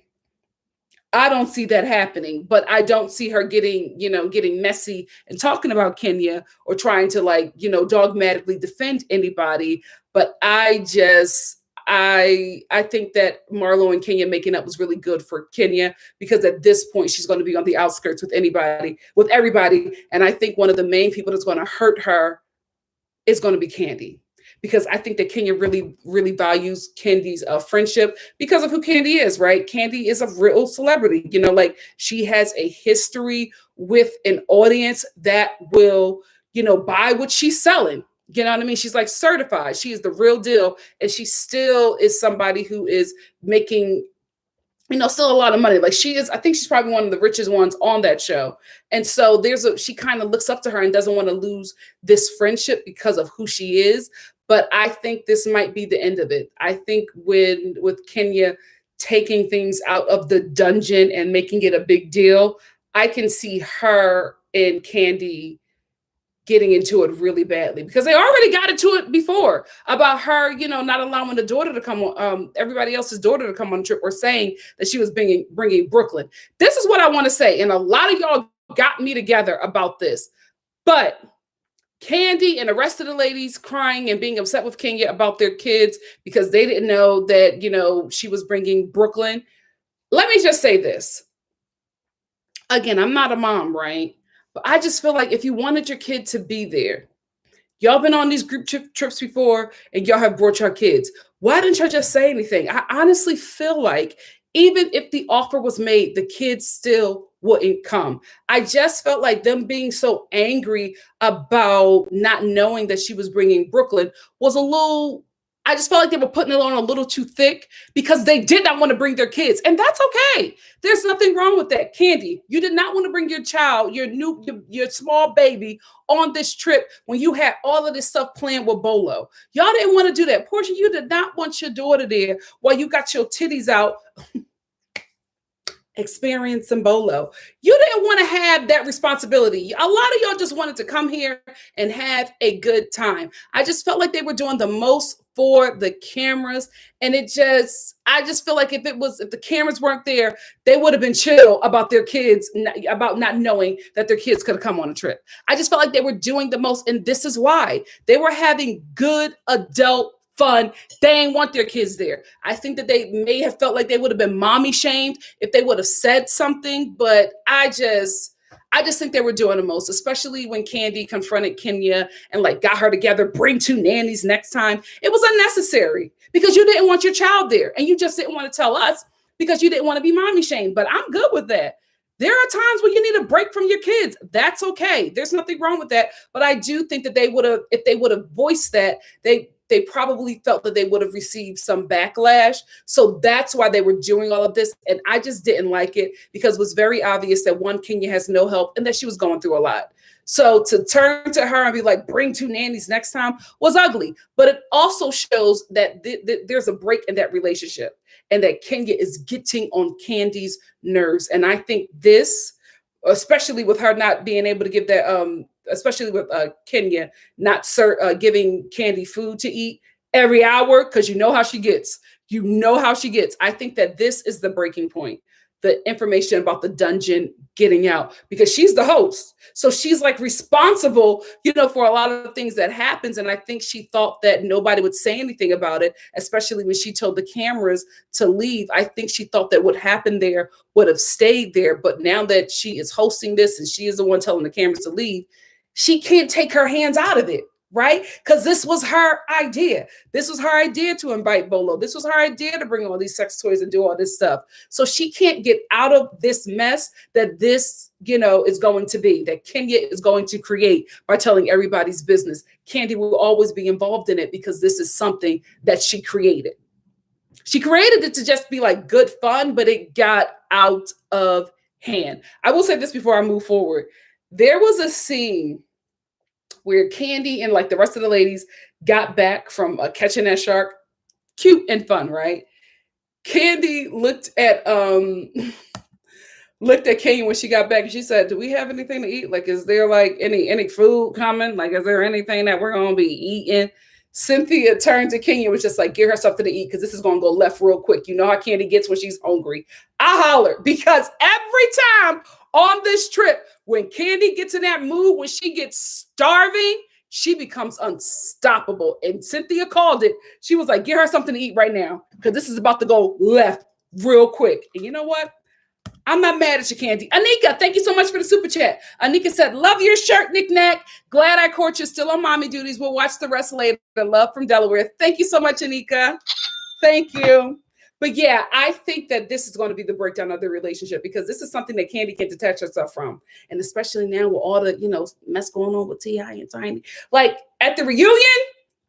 I don't see that happening, but I don't see her getting messy and talking about Kenya or trying to dogmatically defend anybody. But I think that Marlo and Kenya making up was really good for Kenya, because at this point she's going to be on the outskirts with everybody. And I think one of the main people that's going to hurt her is going to be Candy, because I think that Kenya really, really values Candy's friendship because of who Candy is, right? Candy is a real celebrity. Like she has a history with an audience that will, buy what she's selling. You know what I mean? She's like certified. She is the real deal. And she still is somebody who is making still a lot of money. Like she is, I think she's probably one of the richest ones on that show. And so she kind of looks up to her and doesn't want to lose this friendship because of who she is. But I think this might be the end of it. I think with Kenya taking things out of the dungeon and making it a big deal, I can see her and Candy getting into it really badly because they already got into it before about her, not allowing the daughter to come on, everybody else's daughter to come on a trip, or saying that she was bringing Brooklyn. This is what I want to say. And a lot of y'all got me together about this, but Candy and the rest of the ladies crying and being upset with Kenya about their kids because they didn't know that, she was bringing Brooklyn. Let me just say this. Again, I'm not a mom, right? But I just feel like if you wanted your kid to be there, y'all been on these group trips before and y'all have brought your kids. Why didn't y'all just say anything? I honestly feel like even if the offer was made, the kids still wouldn't come. I just felt like them being so angry about not knowing that she was bringing Brooklyn was a little, I just felt like they were putting it on a little too thick because they did not want to bring their kids. And that's okay. There's nothing wrong with that. Candy, you did not want to bring your child, your small baby on this trip when you had all of this stuff planned with Bolo. Y'all didn't want to do that. Portia, you did not want your daughter there while you got your titties out experiencing Bolo. You didn't want to have that responsibility. A lot of y'all just wanted to come here and have a good time. I just felt like they were doing the most for the cameras. And I just feel like if the cameras weren't there, they would have been chill about their kids, about not knowing that their kids could have come on a trip. I just felt like they were doing the most. And this is why they were having good adult fun. They ain't want their kids there. I think that they may have felt like they would have been mommy shamed if they would have said something, but I just think they were doing the most, especially when Candy confronted Kenya and got her together, bring 2 nannies next time. It was unnecessary because you didn't want your child there and you just didn't want to tell us because you didn't want to be mommy shamed, but I'm good with that. There are times where you need a break from your kids. That's okay. There's nothing wrong with that. But I do think that if they would have voiced that, they probably felt that they would have received some backlash. So that's why they were doing all of this. And I just didn't like it because it was very obvious that Kenya has no help and that she was going through a lot. So to turn to her and be like, bring 2 nannies next time was ugly. But it also shows that there's a break in that relationship and that Kenya is getting on Candy's nerves. And I think this, especially with her not being able to give that, especially with Kenya not giving Candy food to eat every hour, because you know how she gets. I think that this is the breaking point. The information about the dungeon getting out, because she's the host. So she's responsible, for a lot of the things that happens. And I think she thought that nobody would say anything about it, especially when she told the cameras to leave. I think she thought that what happened there would have stayed there. But now that she is hosting this and she is the one telling the cameras to leave, she can't take her hands out of it. Right? Because this was her idea. This was her idea to invite Bolo. This was her idea to bring all these sex toys and do all this stuff. So she can't get out of this mess that this, is going to be, that Kenya is going to create by telling everybody's business. Candy will always be involved in it because this is something that she created. She created it to just be good fun, but it got out of hand. I will say this before I move forward. There was a scene where Candy and the rest of the ladies got back from catching that shark. Cute and fun, right? Candy looked at Kenya when she got back and she said, "Do we have anything to eat? Is there any food coming? Is there anything that we're gonna be eating?" Cynthia turned to Kenya and was just "Give her something to eat because this is gonna go left real quick. You know how Candy gets when she's hungry." I hollered because every time on this trip, when Candy gets in that mood, when she gets starving, she becomes unstoppable. And Cynthia called it. She was "Get her something to eat right now because this is about to go left real quick." And you know what? I'm not mad at you, Candy. Anika, thank you so much for the super chat. Anika said, love your shirt, knick-knack. Glad I caught you still on mommy duties. We'll watch the rest later. Love from Delaware. Thank you so much, Anika. Thank you. But yeah, I think that this is going to be the breakdown of the relationship because this is something that Candy can't detach herself from. And especially now with all the, mess going on with T.I. and Tiny. Like at the reunion,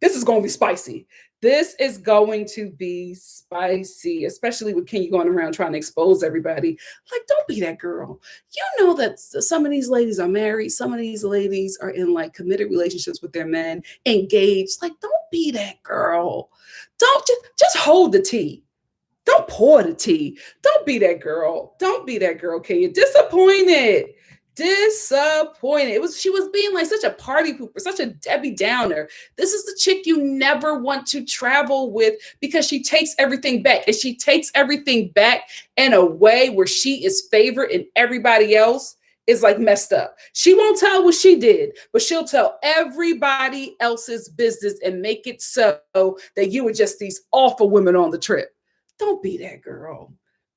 this is going to be spicy. This is going to be spicy, especially with Kenya going around trying to expose everybody. Like, don't be that girl. You know that some of these ladies are married. Some of these ladies are in like committed relationships with their men, engaged. Like, don't be that girl. Don't just hold the tea. Don't pour the tea. Don't be that girl. Don't be that girl, Kenya. Disappointed. She was being like such a party pooper, such a Debbie Downer. This is the chick you never want to travel with because she takes everything back. And she takes everything back in a way where she is favored and everybody else is like messed up. She won't tell what she did, but she'll tell everybody else's business and make it so that you were just these awful women on the trip. Don't be that girl.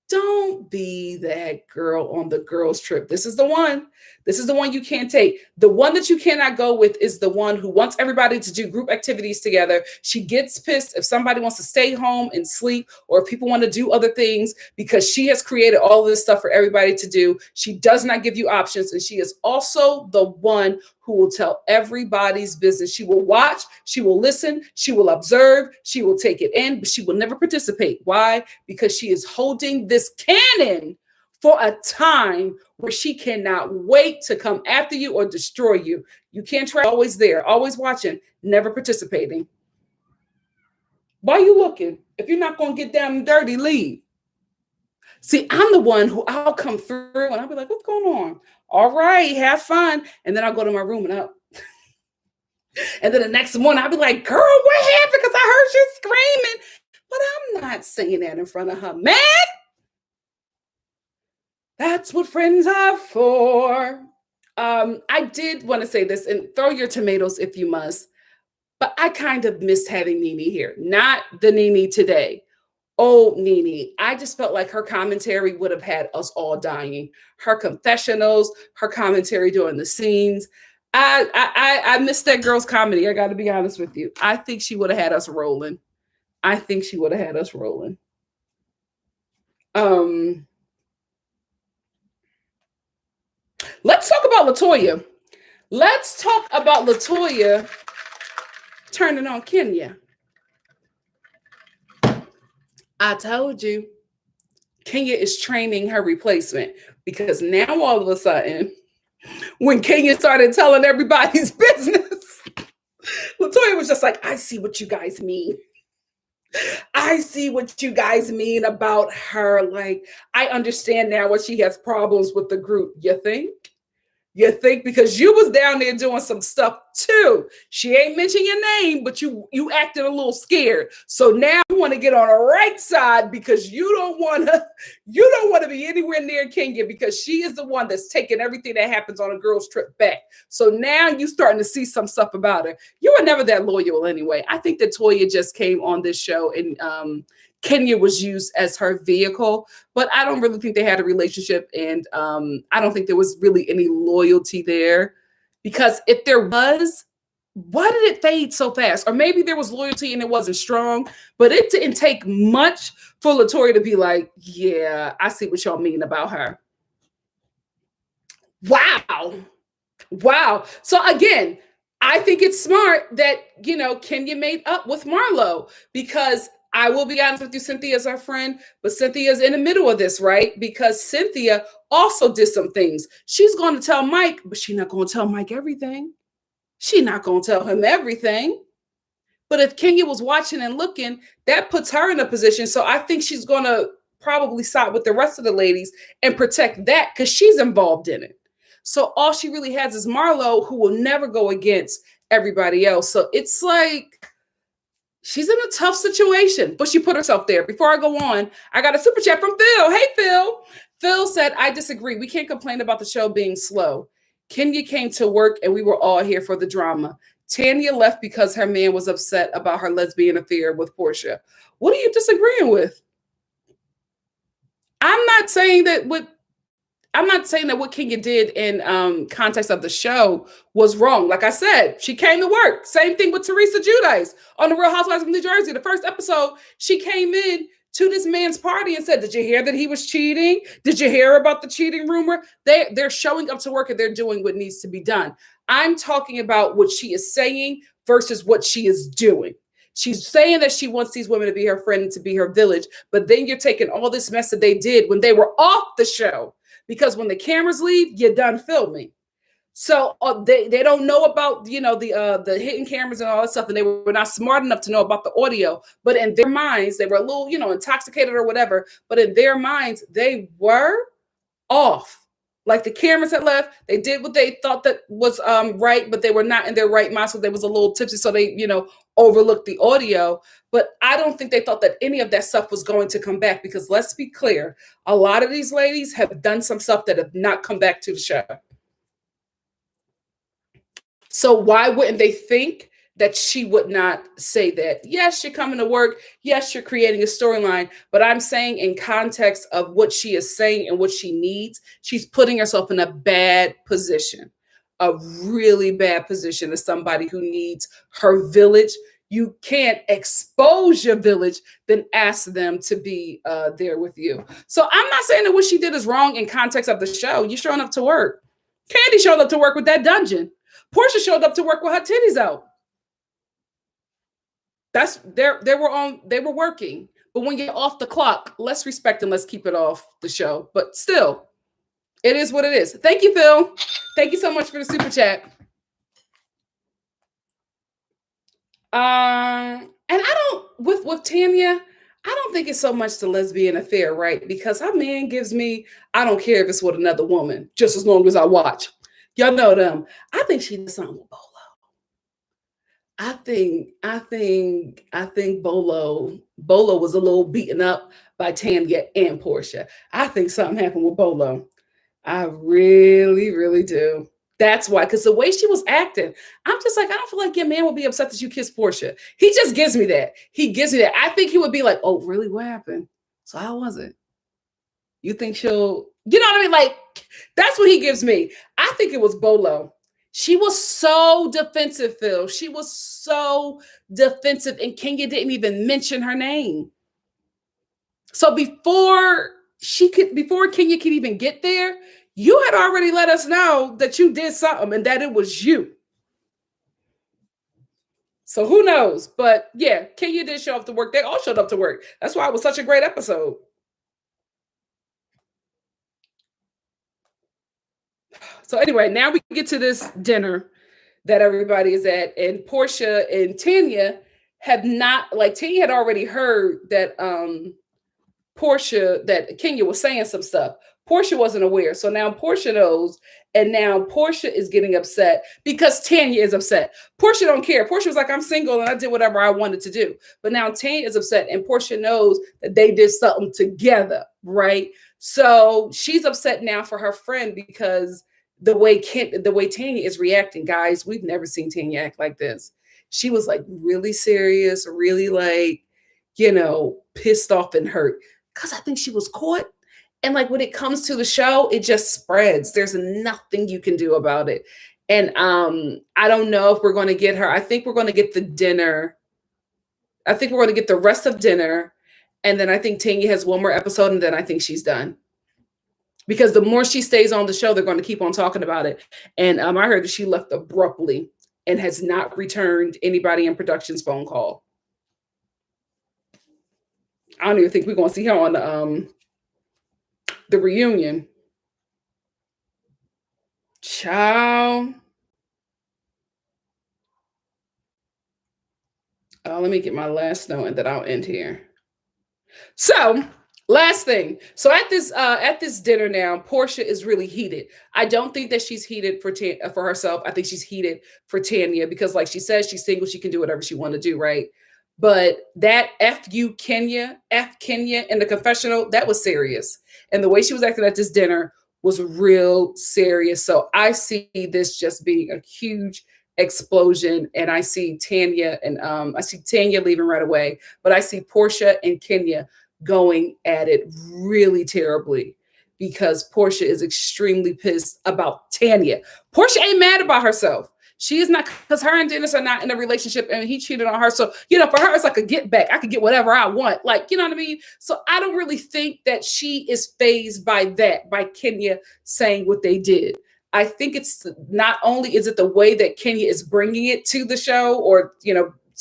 Don't be that girl on the girls' trip. This is the one. This is the one you can't take. The one that you cannot go with is the one who wants everybody to do group activities together. She gets pissed if somebody wants to stay home and sleep or if people want to do other things because she has created all of this stuff for everybody to do. She does not give you options. And she is also the one who will tell everybody's business. She will watch, she will listen, she will observe, she will take it in, but she will never participate. Why? Because she is holding this cannon for a time where she cannot wait to come after you or destroy you. You can't try, always there, always watching, never participating. Why are you looking? If you're not going to get down and dirty, leave. See, I'm the one who I'll come through and I'll be like, what's going on? All right, have fun. And then I'll go to my room and up. And then the next morning I'll be like, girl, what happened? Because I heard you screaming. But I'm not saying that in front of her. Man, that's what friends are for. I did want to say this, and throw your tomatoes if you must, but I kind of missed having Nene here. Not the Nene today. Oh, Nene, I just felt like her commentary would have had us all dying. Her confessionals, her commentary during the scenes. I missed that girl's comedy. I got to be honest with you. I think she would have had us rolling. Let's talk about LaToya. Let's talk about LaToya turning on Kenya. I told you, Kenya is training her replacement because now all of a sudden, when Kenya started telling everybody's business, LaToya was just like, I see what you guys mean. I see what you guys mean about her. Like, I understand now why she has problems with the group. You think? You think because you was down there doing some stuff too. She ain't mentioned your name, but you acted a little scared. So now you want to get on the right side because you don't want to be anywhere near Kenya because she is the one that's taking everything that happens on a girl's trip back. So now you starting to see some stuff about her. You were never that loyal anyway. I think that Toya just came on this show and Kenya was used as her vehicle, but I don't really think they had a relationship. And I don't think there was really any loyalty there because if there was, why did it fade so fast? Or maybe there was loyalty and it wasn't strong, but it didn't take much for LaToya to be like, yeah, I see what y'all mean about her. Wow. So again, I think it's smart that, Kenya made up with Marlo because I will be honest with you, Cynthia's our friend, but Cynthia's in the middle of this, right? Because Cynthia also did some things. She's going to tell Mike, but she's not going to tell Mike everything. She's not going to tell him everything. But if Kenya was watching and looking, that puts her in a position. So I think she's going to probably side with the rest of the ladies and protect that because she's involved in it. So all she really has is Marlo, who will never go against everybody else. So it's like, she's in a tough situation, but she put herself there. Before I go on, I got a super chat from Phil. Hey, Phil. Phil said, I disagree. We can't complain about the show being slow. Kenya came to work and we were all here for the drama. Tanya left because her man was upset about her lesbian affair with Portia. What are you disagreeing with? I'm not saying that what I'm not saying that what Kenya did in context of the show was wrong. Like I said, she came to work. Same thing with Teresa Giudice on the Real Housewives of New Jersey. The first episode, she came in to this man's party and said, "Did you hear that he was cheating? Did you hear about the cheating rumor?" They're showing up to work and they're doing what needs to be done. I'm talking about what she is saying versus what she is doing. She's saying that she wants these women to be her friend and to be her village, but then you're taking all this mess that they did when they were off the show. Because when the cameras leave, you're done filming. So they don't know about the hidden cameras and all that stuff, and they were not smart enough to know about the audio. But in their minds, they were a little intoxicated or whatever. But in their minds, they were off. Like the cameras had left, they did what they thought that was right, but they were not in their right mind, so they was a little tipsy, so they overlooked the audio. But I don't think they thought that any of that stuff was going to come back, because let's be clear, a lot of these ladies have done some stuff that have not come back to the show. So why wouldn't they think that she would not say that? Yes, you're coming to work. Yes, you're creating a storyline. But I'm saying in context of what she is saying and what she needs, she's putting herself in a bad position, a really bad position as somebody who needs her village. You can't expose your village, then ask them to be there with you. So I'm not saying that what she did is wrong in context of the show. You're showing up to work. Candy showed up to work with that dungeon. Portia showed up to work with her titties out. They were working. But when you're off the clock, let's respect and let's keep it off the show. But still, it is what it is. Thank you, Phil. Thank you so much for the super chat. And I don't with Tanya, I don't think it's so much the lesbian affair, right? Because her man gives me, I don't care if it's with another woman, just as long as I watch. Y'all know them. I think she did something with Bolo. I think Bolo was a little beaten up by Tanya and Portia. I think something happened with Bolo. I really, really do. That's why, because the way she was acting, I'm just like, I don't feel like your man would be upset that you kissed Portia. He just gives me that. He gives me that. I think he would be like, "Oh, really? What happened? So how was it? You think she'll, you know what I mean? Like, that's what he gives me. I think it was Bolo. She was so defensive, Phil. She was so defensive, and Kenya didn't even mention her name. So before Kenya could even get there, you had already let us know that you did something and that it was you. So who knows? But yeah, Kenya did show up to work. They all showed up to work. That's why it was such a great episode. So anyway, now we get to this dinner that everybody is at, and Portia and Tanya have not, like, Tanya had already heard that that Kenya was saying some stuff. Portia wasn't aware. So now Portia knows, and now Portia is getting upset because Tanya is upset. Portia don't care. Portia was like, "I'm single and I did whatever I wanted to do." But now Tanya is upset, and Portia knows that they did something together, right? So she's upset now for her friend because the way Tanya is reacting, guys, we've never seen Tanya act like this. She was like really serious, really like, pissed off and hurt, because I think she was caught. And like when it comes to the show, it just spreads. There's nothing you can do about it. And I don't know if we're going to get her. I think we're going to get the dinner. I think we're going to get the rest of dinner. And then I think Tanya has one more episode, and then I think she's done. Because the more she stays on the show, they're going to keep on talking about it. And I heard that she left abruptly and has not returned anybody in production's phone call. I don't even think we're going to see her on the reunion. Ciao. Let me get my last note and then I'll end here. So, last thing. So at this dinner now, Portia is really heated. I don't think that she's heated for herself. I think she's heated for Tanya because, like she says, she's single. She can do whatever she want to do, right? But that F Kenya in the confessional, that was serious. And the way she was acting at this dinner was real serious. So I see this just being a huge explosion. And I see Tanya leaving right away. But I see Portia and Kenya going at it really terribly. because Portia is extremely pissed about Tanya. Portia ain't mad about herself. She is not, because her and Dennis are not in a relationship and he cheated on her. So, for her, it's like a get back. I could get whatever I want. Like, you know what I mean? So I don't really think that she is fazed by that, by Kenya saying what they did. I think it's not only is it the way that Kenya is bringing it to the show, or,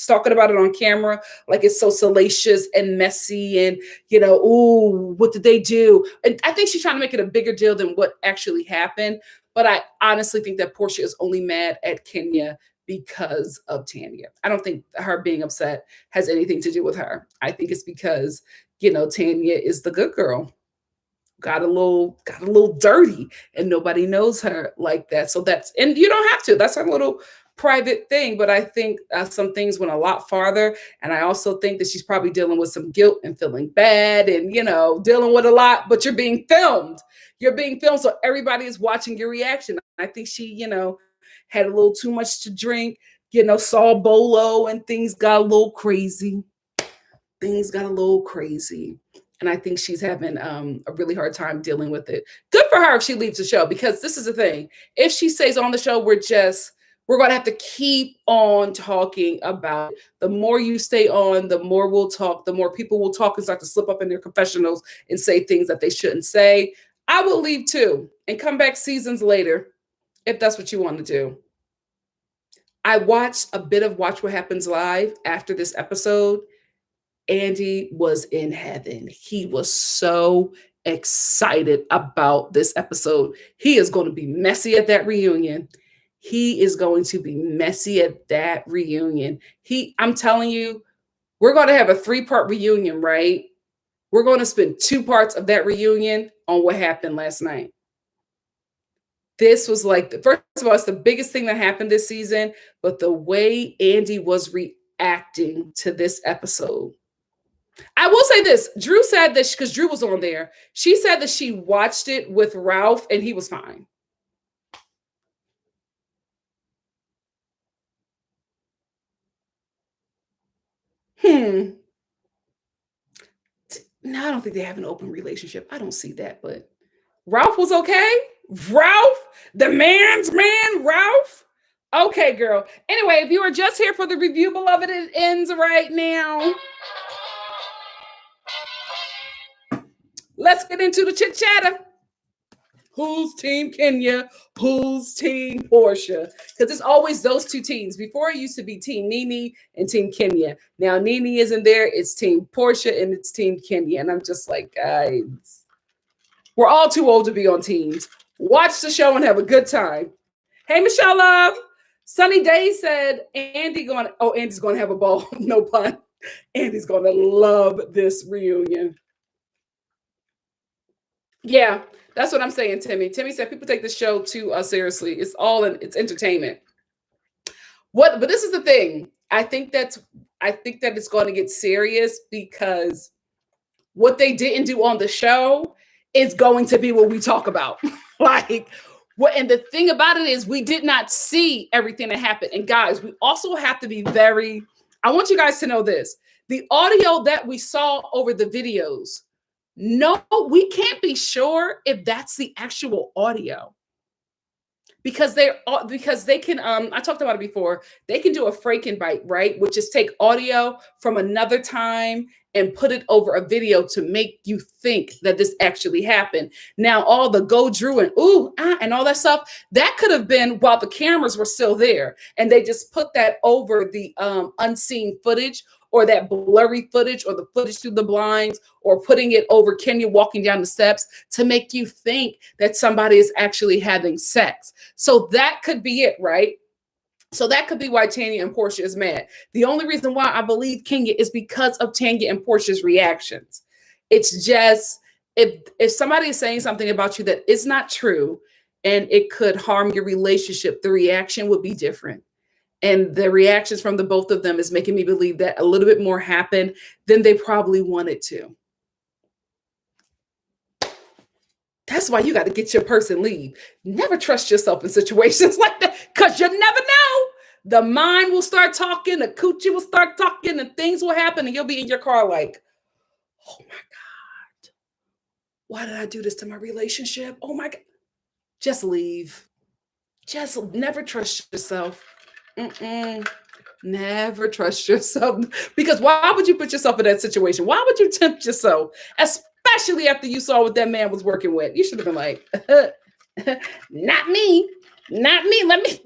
talking about it on camera, like it's so salacious and messy and, ooh, what did they do? And I think she's trying to make it a bigger deal than what actually happened. But I honestly think that Portia is only mad at Kenya because of Tanya. I don't think her being upset has anything to do with her. I think it's because, Tanya is the good girl. Got a little dirty and nobody knows her like that. So and you don't have to. That's her little private thing. But I think some things went a lot farther. And I also think that she's probably dealing with some guilt and feeling bad and, dealing with a lot, but you're being filmed. So everybody is watching your reaction. I think she, had a little too much to drink, saw Bolo and things got a little crazy. And I think she's having a really hard time dealing with it. Good for her if she leaves the show, because this is the thing. If she stays on the show, we're going to have to keep on talking about it. The more you stay on, the more we'll talk, the more people will talk and start to slip up in their confessionals and say things that they shouldn't say. I will leave too and come back seasons later if that's what you want to do. I watched a bit of Watch What Happens Live after this episode. Andy was in heaven. He was so excited about this episode. He is going to be messy at that reunion. I'm telling you, we're going to have a 3-part reunion, right? We're going to spend 2 parts of that reunion on what happened last night. This was like, first of all, it's the biggest thing that happened this season, but the way Andy was reacting to this episode. I will say this. Drew said that, because Drew was on there, she said that she watched it with Ralph and he was fine. No, I don't think they have an open relationship. I don't see that, but Ralph was okay? Ralph? The man's man, Ralph? Okay, girl. Anyway, if you are just here for the review, beloved, it ends right now. Let's get into the chit chatter. Who's Team Kenya? Who's Team Portia? Because it's always those 2 teams. Before it used to be Team Nene and Team Kenya. Now Nene isn't there. It's Team Portia and it's Team Kenya. And I'm just like, guys, we're all too old to be on teams. Watch the show and have a good time. Hey, Michelle Love. Sunny Day said, Andy's going to have a ball. No pun. Andy's going to love this reunion. Yeah, that's what I'm saying, Timmy. Timmy said people take the show too seriously. It's entertainment. But this is the thing. I think that it's going to get serious, because what they didn't do on the show is going to be what we talk about. And the thing about it is we did not see everything that happened. And guys, we also have to be I want you guys to know this. The audio that we saw over the videos, no, we can't be sure if that's the actual audio, because they can, I talked about it before, they can do a Frankenbite, right? Which is take audio from another time and put it over a video to make you think that this actually happened. Now, all the go Drew and ooh, and all that stuff, that could have been while the cameras were still there. And they just put that over the unseen footage, or that blurry footage, or the footage through the blinds, or putting it over Kenya walking down the steps to make you think that somebody is actually having sex. So that could be it, right? So that could be why Tanya and Portia is mad. The only reason why I believe Kenya is because of Tanya and Portia's reactions. It's just, if somebody is saying something about you that is not true and it could harm your relationship, the reaction would be different. And the reactions from the both of them is making me believe that a little bit more happened than they probably wanted to. That's why you got to get your purse and leave. Never trust yourself in situations like that, because you never know. The mind will start talking, the coochie will start talking, and things will happen, and you'll be in your car like, oh my God. Why did I do this to my relationship? Oh my God. Just leave. Just never trust yourself. Mm-mm. Never trust yourself. Because why would you put yourself in that situation? Why would you tempt yourself? Especially after you saw what that man was working with. You should have been like, not me. Not me. Let me,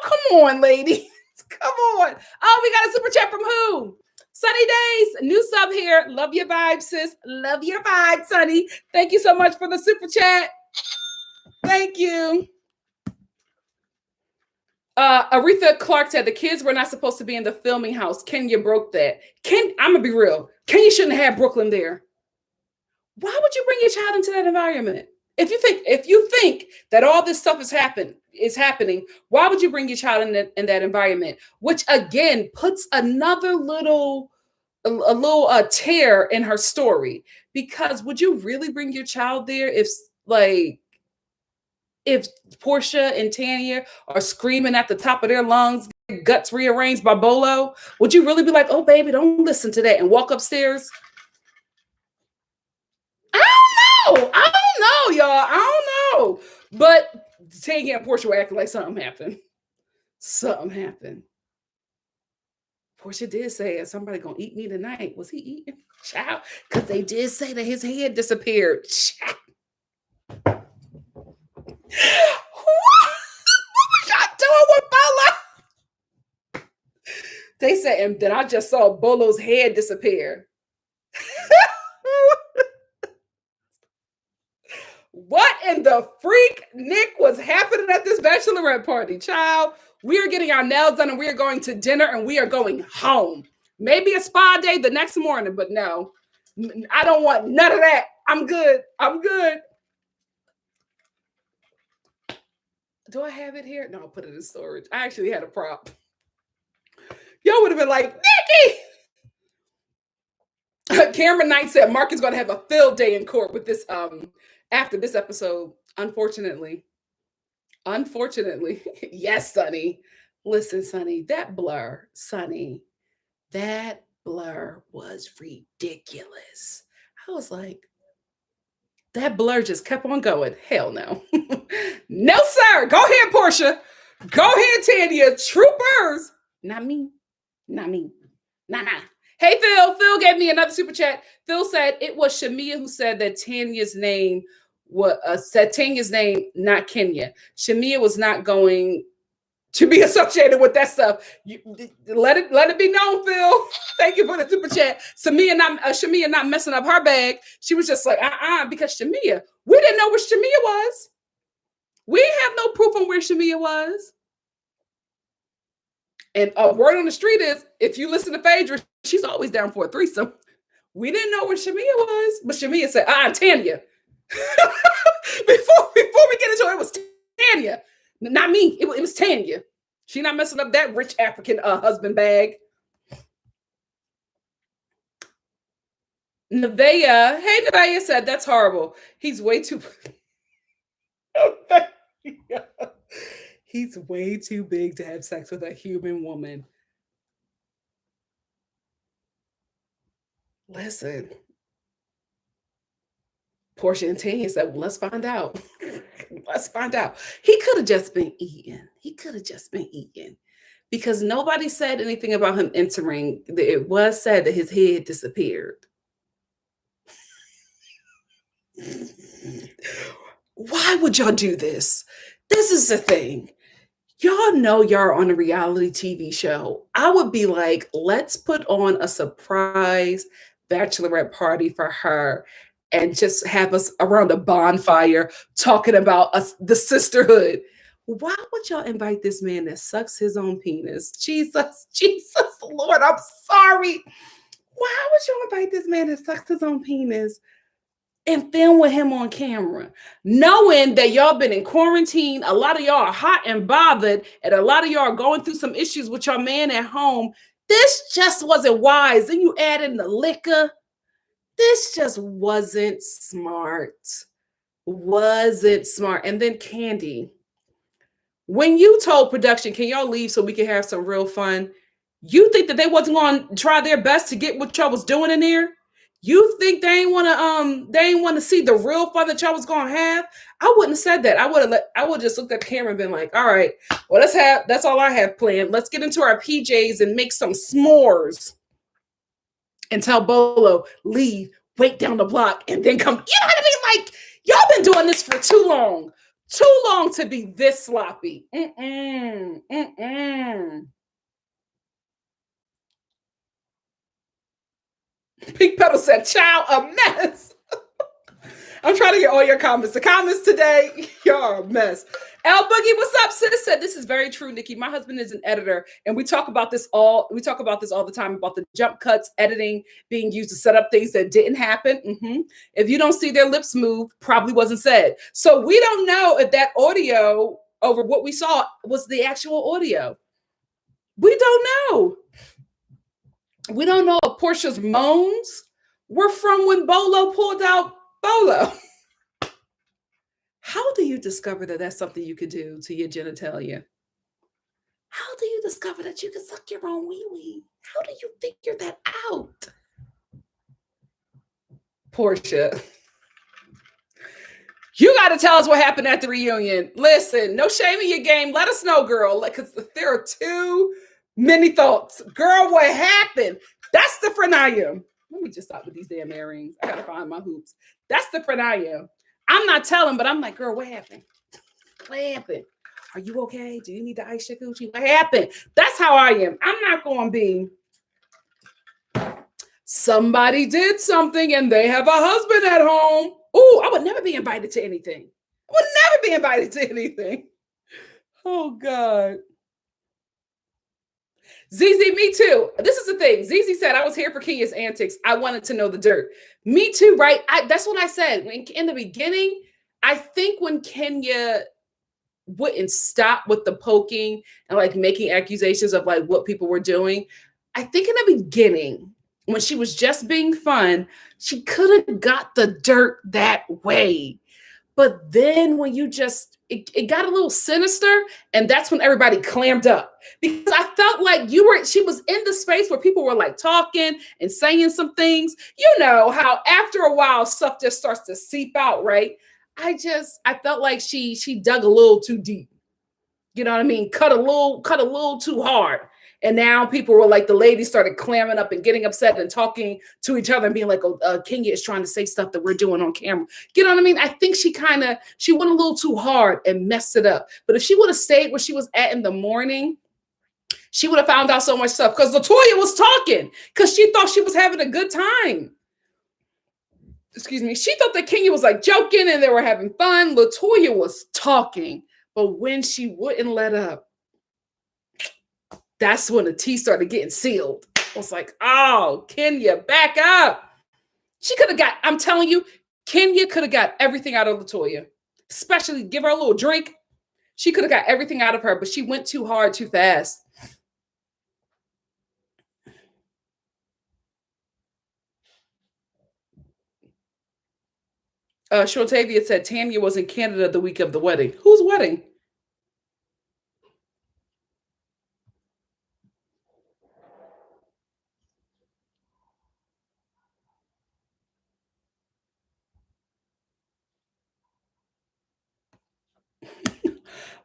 come on, lady. Come on. Oh, we got a super chat from who? Sunny Days, new sub here. Love your vibe, sis. Love your vibe, Sunny. Thank you so much for the super chat. Thank you. Aretha Clark said the kids were not supposed to be in the filming house. Kenya broke that. I'm gonna be real. Kenya shouldn't have Brooklyn there. Why would you bring your child into that environment? If you think that all this stuff is happening, why would you bring your child in that environment? Which again puts another little tear in her story. Because would you really bring your child there if Portia and Tanya are screaming at the top of their lungs, guts rearranged by Bolo? Would you really be like, oh, baby, don't listen to that, and walk upstairs? I don't know, y'all. I don't know. But Tanya and Portia were acting like something happened. Something happened. Portia did say, is somebody going to eat me tonight? Was he eating? Child. Because they did say that his head disappeared. Child. What was y'all doing with Bolo? They said, and then I just saw Bolo's head disappear. What in the freak, Nick, was happening at this bachelorette party? Child, we are getting our nails done and we are going to dinner and we are going home. Maybe a spa day the next morning, but no, I don't want none of that. I'm good. I'm good. Do I have it here? No, I'll put it in storage. I actually had a prop. Y'all would have been like, Nikki! Cameron Knight said Mark is going to have a field day in court with this after this episode. Unfortunately. Yes, Sonny. Listen, Sonny, that blur was ridiculous. I was like, that blur just kept on going. Hell no. No, sir. Go ahead, Portia. Go ahead, Tanya. Troopers. Not me. Nah. Hey, Phil. Phil gave me another super chat. Phil said it was Shamia who said that Tanya's name said Tanya's name, not Kenya. Shamia was not going to be associated with that stuff. Let it be known, Phil. Thank you for the super chat. Shamia not messing up her bag. She was just like, because Shamia, we didn't know where Shamia was. We have no proof on where Shamia was. And a word on the street is, if you listen to Phaedra, she's always down for a threesome. We didn't know where Shamia was, but Shamia said, Tanya. before we get into it was Tanya. Not me. It was Tanya. She not messing up that rich African husband bag. Nevaeh. Hey, Nevaeh said, that's horrible. He's way too... He's way too big to have sex with a human woman. Listen. Portia and Tanya said, well, let's find out. Let's find out. He could have just been eating. Because nobody said anything about him entering. It was said that his head disappeared. Why would y'all do this? This is the thing. Y'all know y'all on a reality TV show. I would be like, let's put on a surprise bachelorette party for her and just have us around a bonfire talking about the sisterhood. Why would y'all invite this man that sucks his own penis? Jesus, Lord, I'm sorry. Why would y'all invite this man that sucks his own penis and film with him on camera, knowing that y'all been in quarantine? A lot of y'all are hot and bothered, and a lot of y'all are going through some issues with your man at home. This just wasn't wise. Then you add in the liquor. This just wasn't smart. And then Candy, when you told production, can y'all leave so we can have some real fun? You think that they wasn't going to try their best to get what y'all was doing in there? You think they ain't want to see the real fun that y'all was gonna have? I wouldn't have said that. I would just looked at the camera and been like, all right, well, that's all I have planned. Let's get into our PJs and make some s'mores and tell Bolo, leave, wait down the block, and then come. You know what I mean? Like, y'all been doing this for too long. Too long to be this sloppy. Pink Petal said, child, a mess. I'm trying to get all your comments. The comments today, y'all are a mess. L Boogie, what's up? Sis said, this is very true, Nikki. My husband is an editor, and we talk about this all the time about the jump cuts, editing being used to set up things that didn't happen. If you don't see their lips move, probably wasn't said. So we don't know if that audio over what we saw was the actual audio. We don't know. We don't know if Portia's moans were from when Bolo pulled out Bolo. How do you discover that that's something you could do to your genitalia? How do you discover that you can suck your own wee-wee? How do you figure that out? Portia, you got to tell us what happened at the reunion. Listen, no shame in your game. Let us know, girl, because there are too many thoughts. Girl, what happened? That's the friend I am. Let me just stop with these damn earrings. I got to find my hoops. That's the friend I am. I'm not telling, but I'm like, girl, what happened? What happened? Are you okay? Do you need to ice your coochie? What happened? That's how I am. I'm not going to be somebody did something and they have a husband at home. Oh, I would never be invited to anything. I would never be invited to anything. Oh, God. ZZ, me too. This is the thing. ZZ said, I was here for Kenya's antics. I wanted to know the dirt. Me too, right? That's what I said. In the beginning, I think when Kenya wouldn't stop with the poking and like making accusations of like what people were doing, I think in the beginning, when she was just being fun, she could have got the dirt that way. But then when you just, it got a little sinister, and that's when everybody clamped up. Because I felt like she was in the space where people were like talking and saying some things. You know how after a while stuff just starts to seep out, right? I felt like she dug a little too deep. You know what I mean? Cut a little too hard. And now people were like, the ladies started clamming up and getting upset and talking to each other and being like, oh, Kenya is trying to say stuff that we're doing on camera. You know what I mean? I think she went a little too hard and messed it up. But if she would have stayed where she was at in the morning, she would have found out so much stuff. Because LaToya was talking because she thought she was having a good time. Excuse me. She thought that Kenya was like joking and they were having fun. LaToya was talking. But when she wouldn't let up, that's when the tea started getting sealed. I was like, oh, Kenya, back up. She could have I'm telling you, Kenya could have got everything out of LaToya, especially give her a little drink. She could have got everything out of her, but she went too hard, too fast. Shortavia said Tanya was in Canada the week of the wedding. Whose wedding?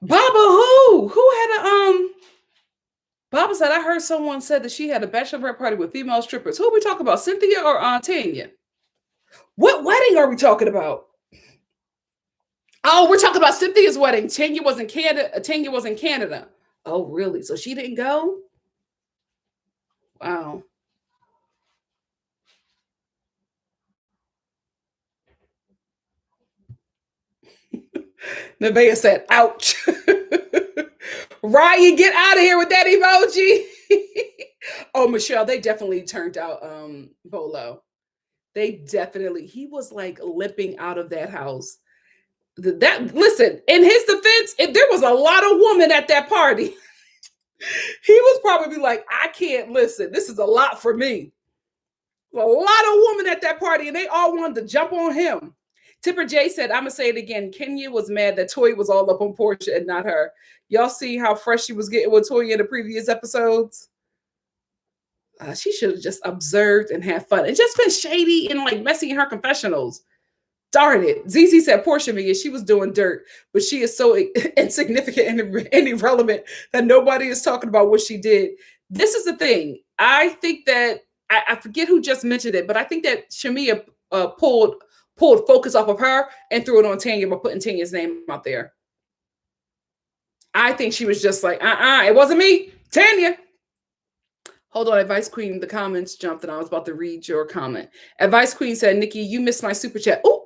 Baba who? Who had Baba said, I heard someone said that she had a bachelorette party with female strippers. Who are we talking about? Cynthia or Tanya? What wedding are we talking about? Oh, we're talking about Cynthia's wedding. Tanya was in Canada. Oh, really? So she didn't go? Wow. Nevaeh said, ouch. Ryan, get out of here with that emoji. Oh, Michelle, they definitely turned out Bolo. He was like limping out of that house. Listen, in his defense, there was a lot of women at that party. He was probably like, I can't listen. This is a lot for me. A lot of women at that party, and they all wanted to jump on him. Tipper J said, I'm going to say it again. Kenya was mad that Toya was all up on Portia and not her. Y'all see how fresh she was getting with Toya in the previous episodes? She should have just observed and had fun and just been shady and like messy in her confessionals. Darn it. ZZ said Portia Mia, she was doing dirt, but she is so insignificant and irrelevant that nobody is talking about what she did. This is the thing. I think that I forget who just mentioned it, but I think that Shamia pulled focus off of her and threw it on Tanya by putting Tanya's name out there. I think she was just like, it wasn't me, Tanya. Hold on, Advice Queen, the comments jumped and I was about to read your comment. Advice Queen said, Nikki, you missed my super chat. Oh.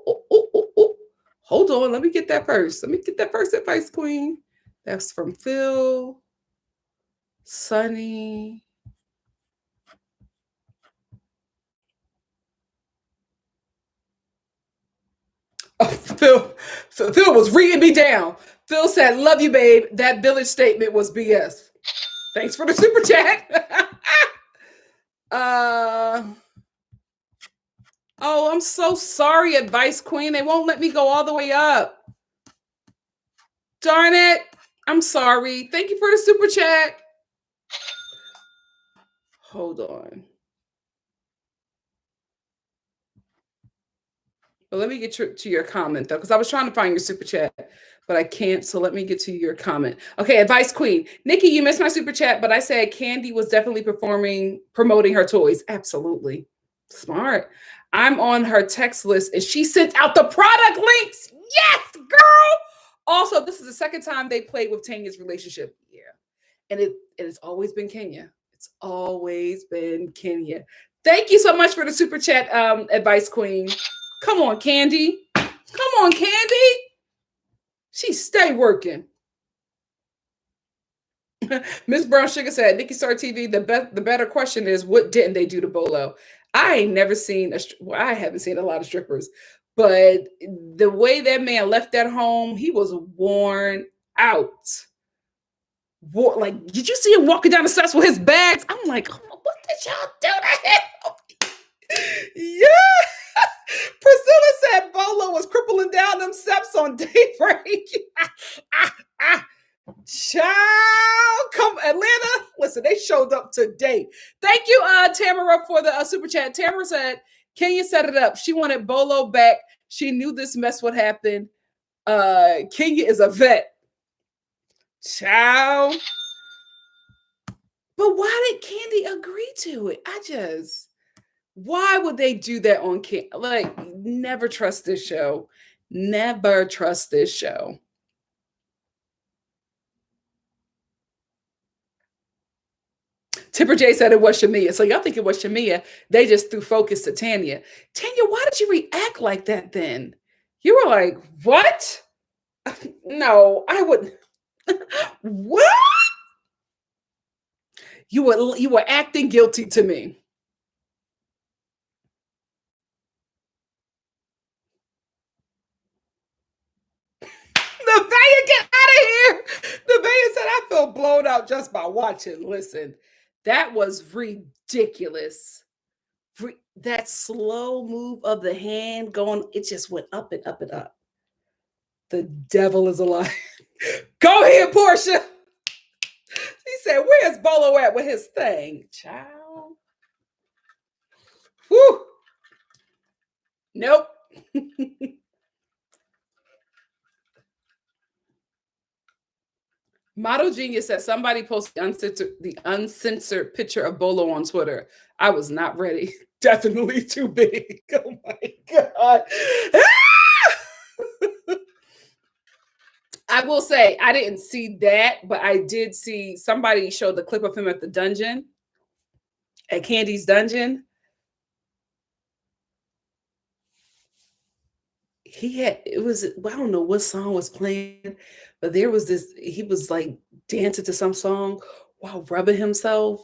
Hold on, let me get that first. Advice Queen. That's from Phil, Sunny. Oh, Phil was reading me down. Phil said, love you, babe. That village statement was BS. Thanks for the super chat. Oh, I'm so sorry, Advice Queen. They won't let me go all the way up. Darn it. I'm sorry. Thank you for the super chat. Hold on. But let me get to your comment, though, because I was trying to find your super chat, but I can't. So let me get to your comment. Okay, Advice Queen. Nikki, you missed my super chat, but I said Candy was definitely promoting her toys. Absolutely. Smart. I'm on her text list, and she sent out the product links. Yes, girl. Also, this is the second time they played with Tanya's relationship. Yeah. And it's always been Kenya. It's always been Kenya. Thank you so much for the super chat, Advice Queen. Come on, Candy. She stay working. Miss Brown Sugar said, NikkiStar TV, the better question is, what didn't they do to Bolo? I haven't seen a lot of strippers, but the way that man left that home, he was worn out. Like, did you see him walking down the steps with his bags? I'm like, oh, what did y'all do to him? Yeah. Priscilla said Bolo was crippling down them steps on daybreak. Child, come Atlanta. Listen, they showed up today. Thank you, Tamara, for the super chat. Tamara said, Kenya set it up. She wanted Bolo back. She knew this mess would happen. Kenya is a vet. Child. But why did Candy agree to it? Why would they do that on Candy? Like, never trust this show. Never trust this show. Tipper J said it was Shamia. So y'all think it was Shamia. They just threw focus to Tanya. Tanya, why did you react like that then? You were like, what? No, I wouldn't. What? You were acting guilty to me. Nevaeh, get out of here. Nevaeh said, I feel blown out just by watching. Listen, that was ridiculous. That slow move of the hand going, it just went up and up and up. The devil is alive. Go ahead, Portia. He said, where's Bolo at with his thing? Child. Whew. Nope. Model Genius said somebody posted the uncensored picture of Bolo on Twitter. I was not ready. Definitely too big. Oh my God. I will say I didn't see that, but I did see somebody showed the clip of him at the dungeon, at Candy's dungeon. I don't know what song was playing, but there was he was like dancing to some song while rubbing himself.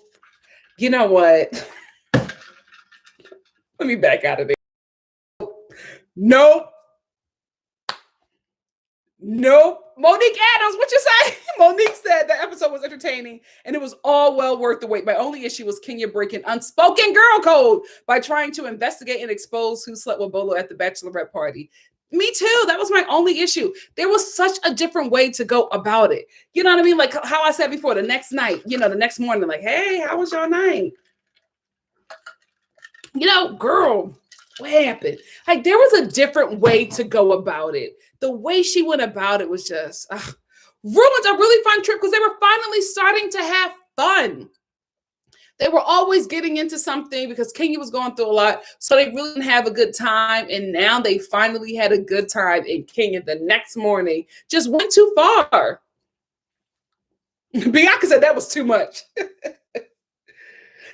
You know what? Let me back out of there. Nope. Monique Adams, what you say? Monique said the episode was entertaining and it was all well worth the wait. My only issue was Kenya breaking unspoken girl code by trying to investigate and expose who slept with Bolo at the bachelorette party. Me too. That was my only issue. There was such a different way to go about it. You know what I mean? Like how I said before, the next night, the next morning, like, hey, how was your night? Girl, what happened? Like, there was a different way to go about it. The way she went about it was just ruined a really fun trip because they were finally starting to have fun. They were always getting into something because Kenya was going through a lot. So they really didn't have a good time. And now they finally had a good time. And Kenya the next morning just went too far. Bianca said that was too much.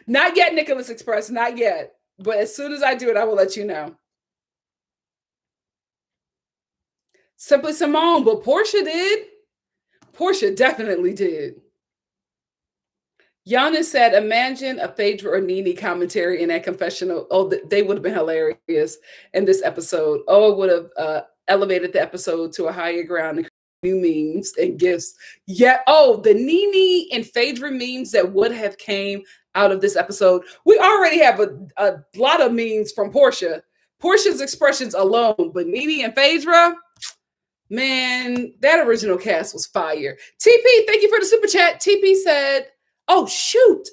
Not yet, Nicholas Express. Not yet. But as soon as I do it, I will let you know. Simply Simone. But Portia did. Portia definitely did. Yana said, imagine a Phaedra or Nene commentary in that confessional. Oh, they would have been hilarious in this episode. Oh, it would have elevated the episode to a higher ground and new memes and gifts. Yeah. Oh, the Nene and Phaedra memes that would have came out of this episode. We already have a lot of memes from Portia. Portia's expressions alone, but Nene and Phaedra, man, that original cast was fire. TP, thank you for the super chat. TP said, oh, shoot.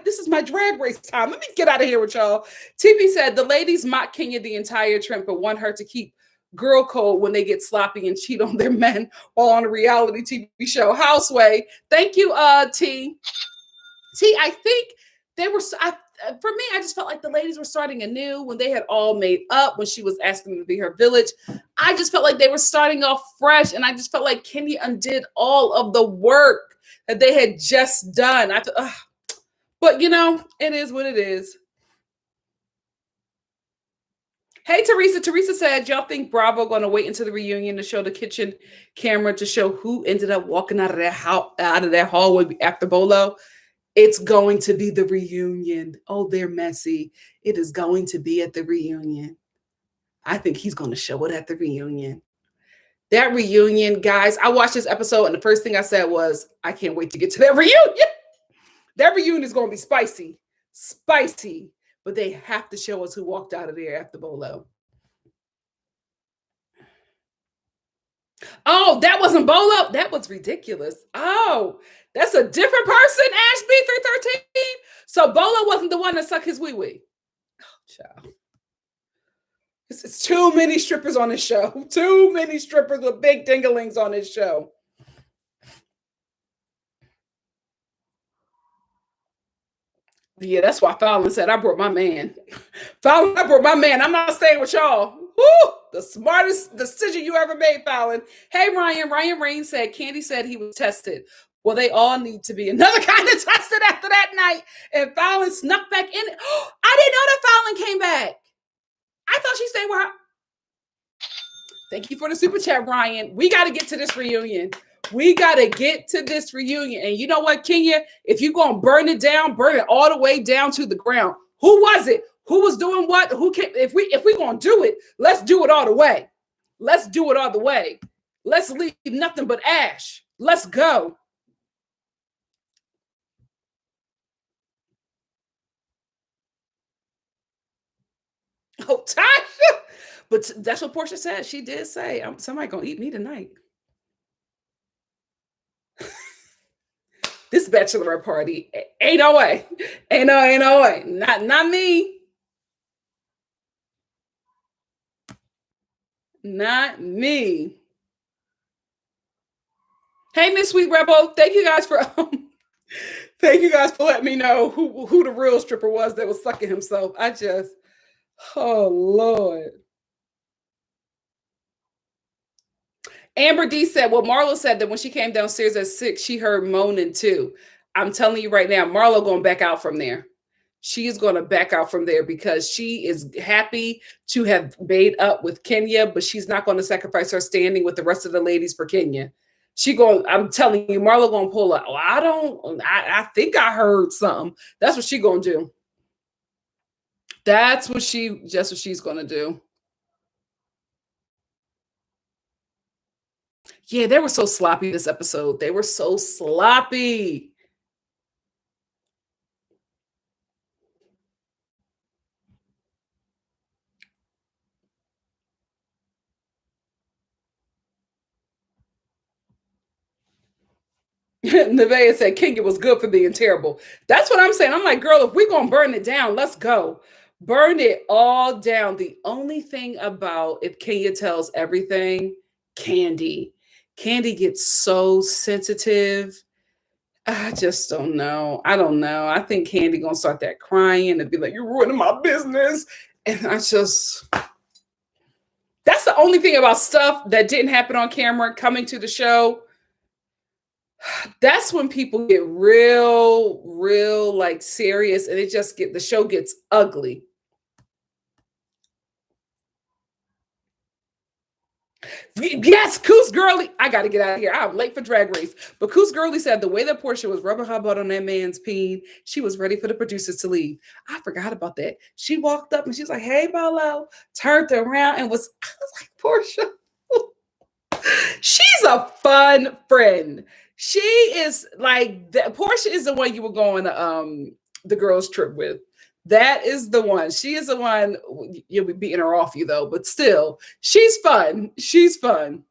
This is my drag race time. Let me get out of here with y'all. TP said, the ladies mock Kenya the entire trip, but want her to keep girl code when they get sloppy and cheat on their men while on a reality TV show. Housewives. Thank you, T. T, I think they were, for me, I just felt like the ladies were starting anew when they had all made up, when she was asking them to be her village. I just felt like they were starting off fresh, and I just felt like Kenya undid all of the work that they had just done. But it is what it is. Hey, Teresa. Teresa said, y'all think Bravo going to wait until the reunion to show the kitchen camera to show who ended up walking out of that hallway after Bolo? It's going to be the reunion. Oh, they're messy. It is going to be at the reunion. I think he's going to show it at the reunion. That reunion, guys, I watched this episode and the first thing I said was, I can't wait to get to that reunion. That reunion is going to be spicy. Spicy. But they have to show us who walked out of there after Bolo. Oh, that wasn't Bolo? That was ridiculous. Oh, that's a different person, Ashby313. So Bolo wasn't the one that sucked his wee-wee. Oh, child. It's too many strippers on this show. Too many strippers with big dinglings on this show. Yeah, that's why Fallon said, I brought my man. Fallon, I brought my man. I'm not staying with y'all. Woo! The smartest decision you ever made, Fallon. Hey, Ryan. Ryan Rain said, Candy said he was tested. Well, they all need to be another kind of tested after that night. And Fallon snuck back in. I didn't know that Fallon came back. I thought she stayed with her. Thank you for the super chat, Ryan. We got to get to this reunion. We got to get to this reunion. And you know what, Kenya? If you're going to burn it down, burn it all the way down to the ground. Who was it? Who was doing what? Who came? If we're going to do it, let's do it all the way. Let's do it all the way. Let's leave nothing but ash. Let's go. Oh, Tasha. But that's what Portia said. She did say, somebody going to eat me tonight. This bachelorette party ain't no way. Ain't no way. Not me. Not me. Hey, Miss Sweet Rebel. Thank you guys for letting me know who the real stripper was that was sucking himself. Oh Lord. Amber D said, well, Marlo said that when she came downstairs at 6, she heard moaning too. I'm telling you right now, Marlo going back out from there. She is going to back out from there because she is happy to have made up with Kenya, but she's not going to sacrifice her standing with the rest of the ladies for Kenya. I'm telling you, Marlo going to pull up. Oh, I think I heard something. That's what she going to do. That's what she's going to do. Yeah, they were so sloppy this episode. They were so sloppy. Nevaeh said Kenya was good for being terrible. That's what I'm saying. I'm like, girl, if we're going to burn it down, let's go. Burn it all down. The only thing about if Kenya tells everything, Candy. Candy gets so sensitive. I just don't know. I don't know. I think Candy gonna start that crying and be like, "You're ruining my business." And that's the only thing about stuff that didn't happen on camera coming to the show. That's when people get real like serious, and the show gets ugly. Yes, Coos Girly. I got to get out of here. I'm late for Drag Race. But Coos Girly said the way that Portia was rubbing her butt on that man's peen, she was ready for the producers to leave. I forgot about that. She walked up and she was like, "Hey, Bolo," turned around and I was like, Portia, she's a fun friend. She is like, Portia is the one you were going to the girls' trip with. That is the one. She is the one. You'll be beating her off you though, but still, she's fun. She's fun.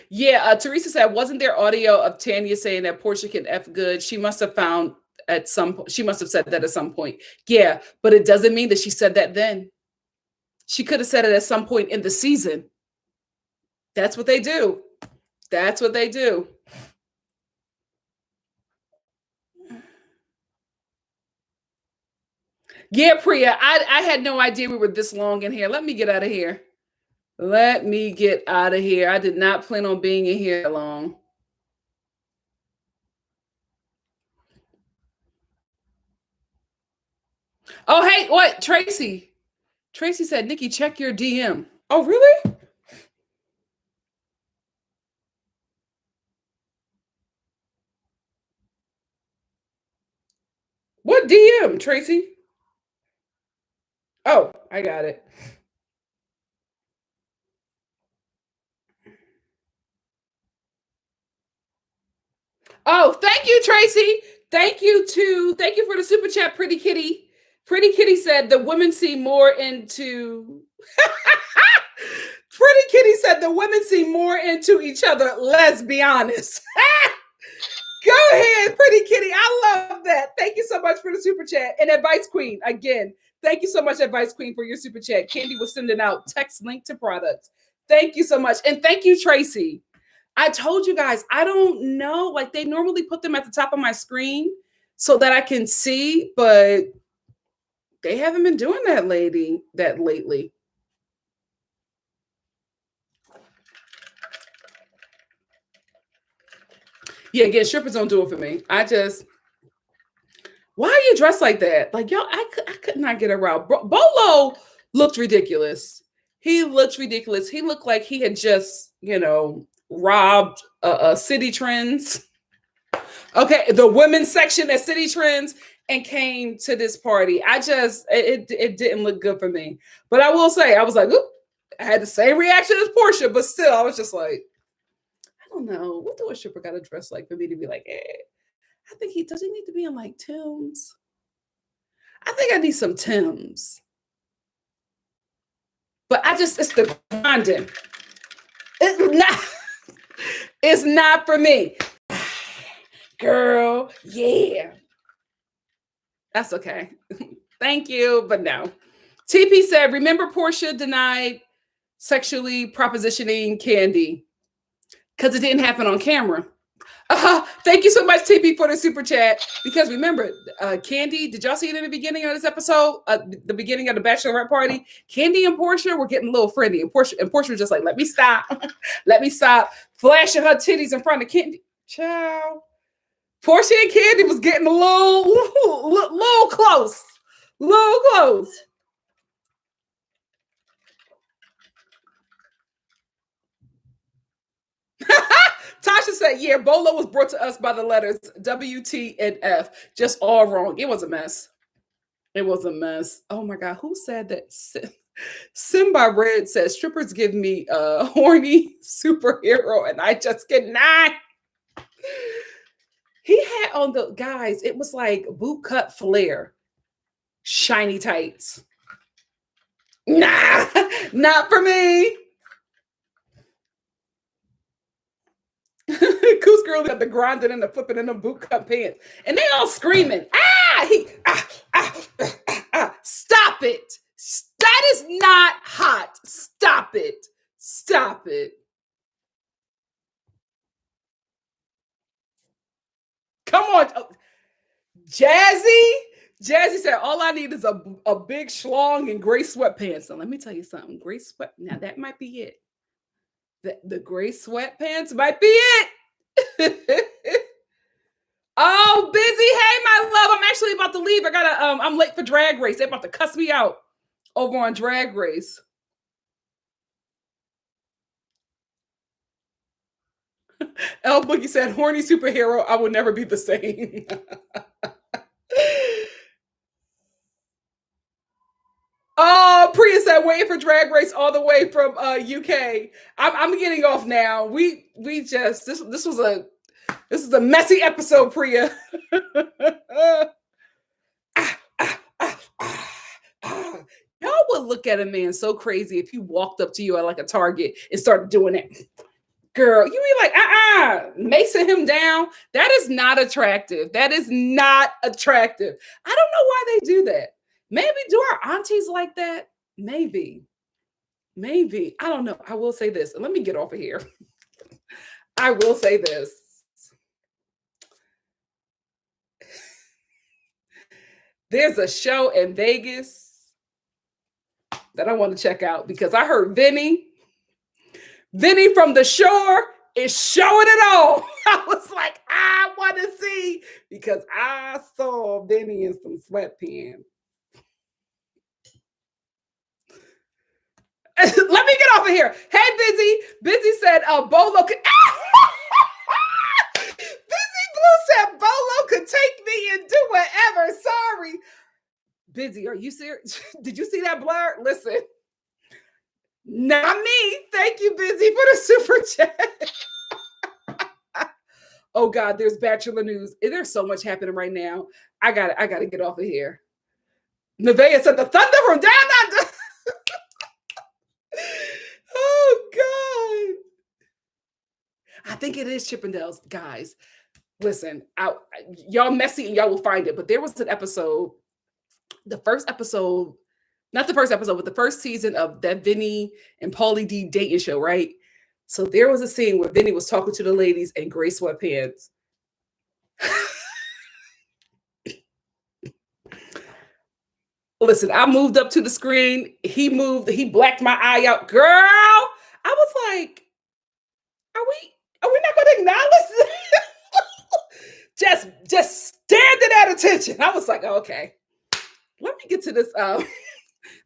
Yeah, Teresa said, wasn't there audio of Tanya saying that Portia can F good? She must have found at some point. She must have said that at some point. Yeah, but it doesn't mean that she said that then. She could have said it at some point in the season. That's what they do. That's what they do. Yeah, Priya, I had no idea we were this long in here. Let me get out of here. Let me get out of here. I did not plan on being in here long. Oh, hey, what? Tracy. Tracy said, Nikki, check your DM. Oh, really? What DM, Tracy? Oh, I got it. Oh, thank you, Tracy. Thank you for the super chat, Pretty Kitty. Pretty Kitty said the women see more into Pretty Kitty said the women see more into each other. Let's be honest. Go ahead, Pretty Kitty. I love that. Thank you so much for the super chat. And Advice Queen, again, thank you so much, Advice Queen, for your super chat. Candy was sending out text link to products. Thank you so much. And thank you, Tracy. I told you guys, I don't know. Like, they normally put them at the top of my screen so that I can see, but they haven't been doing that lately. Yeah, again, strippers don't do it for me. Why are you dressed like that? Like, y'all, I could not get around. Bolo looked ridiculous. He looked ridiculous. He looked like he had just, robbed City Trends. Okay, the women's section at City Trends and came to this party. It didn't look good for me. But I will say, I was like, oop, I had the same reaction as Portia, but still, I was just like, I don't know. What do a stripper got to dress like for me to be like, I think does he need to be in like Tim's? I think I need some Tim's. But it's the grinding. It's not for me. Girl, yeah. That's okay. Thank you, but no. TP said, remember Portia denied sexually propositioning Candy because it didn't happen on camera. Thank you so much, TP, for the super chat. Because remember, Candy, did y'all see it in the beginning of this episode? The beginning of the bachelorette party? Candy and Portia were getting a little friendly. And Portia was just like, let me stop. Let me stop. Flashing her titties in front of Candy. Ciao. Portia and Candy was getting a little close. Little close. Tasha said, yeah, Bolo was brought to us by the letters W, T, and F. Just all wrong. It was a mess. It was a mess. Oh my God. Who said that? Simba Red says, strippers give me a horny superhero and I just cannot. He had on the guys, it was like boot cut flare, shiny tights. Nah, not for me. Coos Girl got the grinding and the flipping in the boot cut pants. And they all screaming, ah! Stop it. That is not hot. Stop it. Stop it. Come on. Jazzy said, all I need is a big schlong and gray sweatpants. So let me tell you something. Gray sweat. Now that might be it. The gray sweatpants might be it. Oh, busy. Hey, my love. I'm actually about to leave. I'm late for Drag Race. They're about to cuss me out over on Drag Race. L Boogie said, horny superhero, I will never be the same. Oh, Priya said, waiting for Drag Race all the way from UK. I'm getting off now. We just this is a messy episode, Priya. Y'all would look at a man so crazy if he walked up to you at like a Target and started doing it. Girl, you be like, macing him down. That is not attractive. That is not attractive. I don't know why they do that. Maybe do our aunties like that? Maybe. I don't know. I will say this. Let me get off of here. I will say this. There's a show in Vegas that I want to check out because I heard Vinny from the shore is showing it all. I was like, I want to see because I saw Vinny in some sweatpants. Let me get off of here. Hey, Busy. Busy said, Bolo could... Busy Blue said, Bolo could take me and do whatever. Sorry. Busy, are you serious? Did you see that blur? Listen. Not me. Thank you, Busy, for the super chat. Oh God, there's Bachelor news. There's so much happening right now. I gotta get off of here. Nevaeh said the thunder from down under. Oh God. I think it is Chippendales, guys. Listen, y'all messy and y'all will find it. But there was an episode, not the first episode, but the first season of that Vinny and Pauly D dating show, right? So there was a scene where Vinny was talking to the ladies in gray sweatpants. Listen, I moved up to the screen. He blacked my eye out. Girl, I was like, are we not going to acknowledge this? just standing at attention. I was like, okay, let me get to this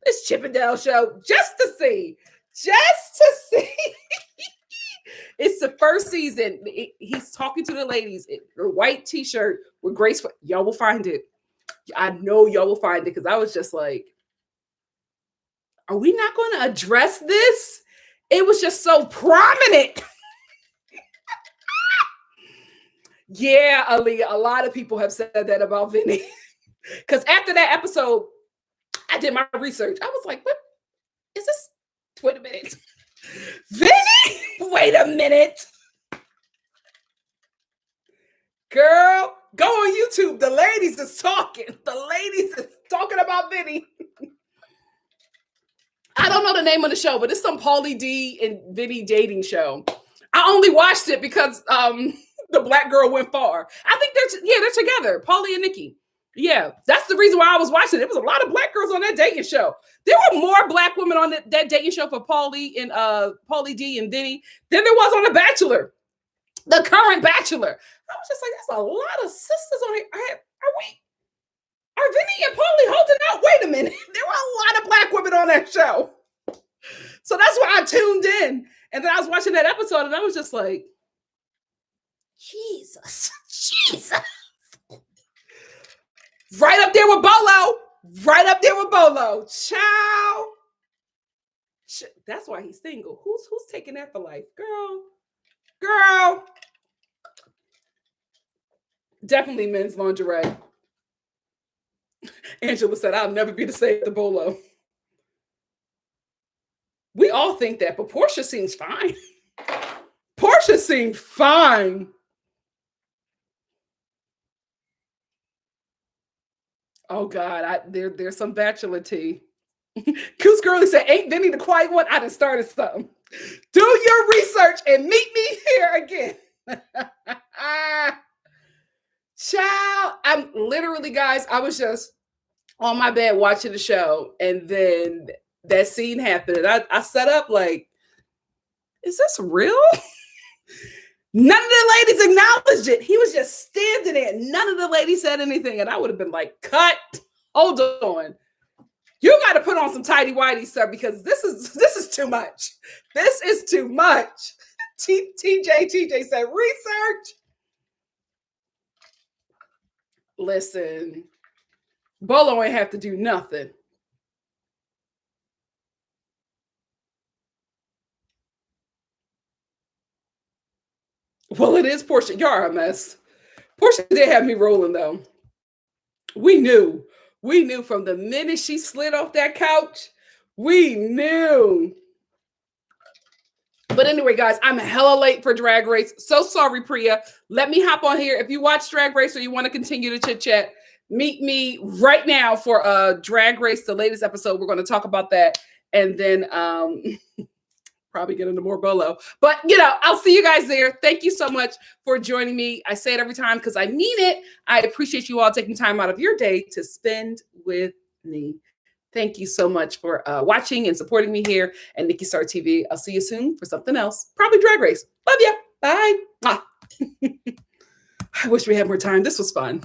this Chippendale show just to see. It's the first season. He's talking to the ladies in a white t-shirt with gray sweat. Y'all will find it. I know y'all will find it because I was just like, are we not going to address this? It was just so prominent. Yeah, Aaliyah, a lot of people have said that about Vinny. Because after that episode, I did my research. I was like, what is this? Wait a minute. Vinny? Wait a minute. Girl, go on YouTube. The ladies is talking. The ladies is talking about Vinny. I don't know the name of the show, but it's some Pauly D and Vinny dating show. I only watched it because the black girl went far. I think they're together, Pauly and Nikki. Yeah, that's the reason why I was watching it. There was a lot of black girls on that dating show. There were more black women on that dating show for Pauly and Pauly D and Vinny than there was on The Bachelor, the current Bachelor. I was just like, that's a lot of sisters on here. Are Vinny and Pauly holding out? Wait a minute. There were a lot of black women on that show. So that's why I tuned in. And then I was watching that episode and I was just like, Jesus. Right up there with Bolo. Ciao. That's why he's single. Who's taking that for life? Girl. Definitely men's lingerie. Angela said, I'll never be the same as the Bolo. We all think that, but Portia seems fine. Portia seemed fine. Oh God, there's some bachelor tea. Goose Girlie said, "Ain't Vinny the quiet one?" I done started something. Do your research and meet me here again. Child, I'm literally, guys, I was just on my bed watching the show, and then that scene happened, and I set up like, is this real? None of the ladies acknowledged it. He was just standing there. None of the ladies said anything, and I would have been like, cut, hold on. You got to put on some tidy whities, sir, because this is too much. This is too much. TJ said, research. Listen, Bolo ain't have to do nothing. Well, it is Portia. Y'all are a mess. Portia did have me rolling, though. We knew from the minute she slid off that couch, we knew. But anyway, guys, I'm hella late for Drag Race. So sorry, Priya. Let me hop on here. If you watch Drag Race or you want to continue to chit chat, meet me right now for Drag Race, the latest episode. We're going to talk about that. And then probably get into more Bolo. But, I'll see you guys there. Thank you so much for joining me. I say it every time because I mean it. I appreciate you all taking time out of your day to spend with me. Thank you so much for watching and supporting me here at NikkiStar TV. I'll see you soon for something else. Probably Drag Race. Love you. Bye. I wish we had more time. This was fun.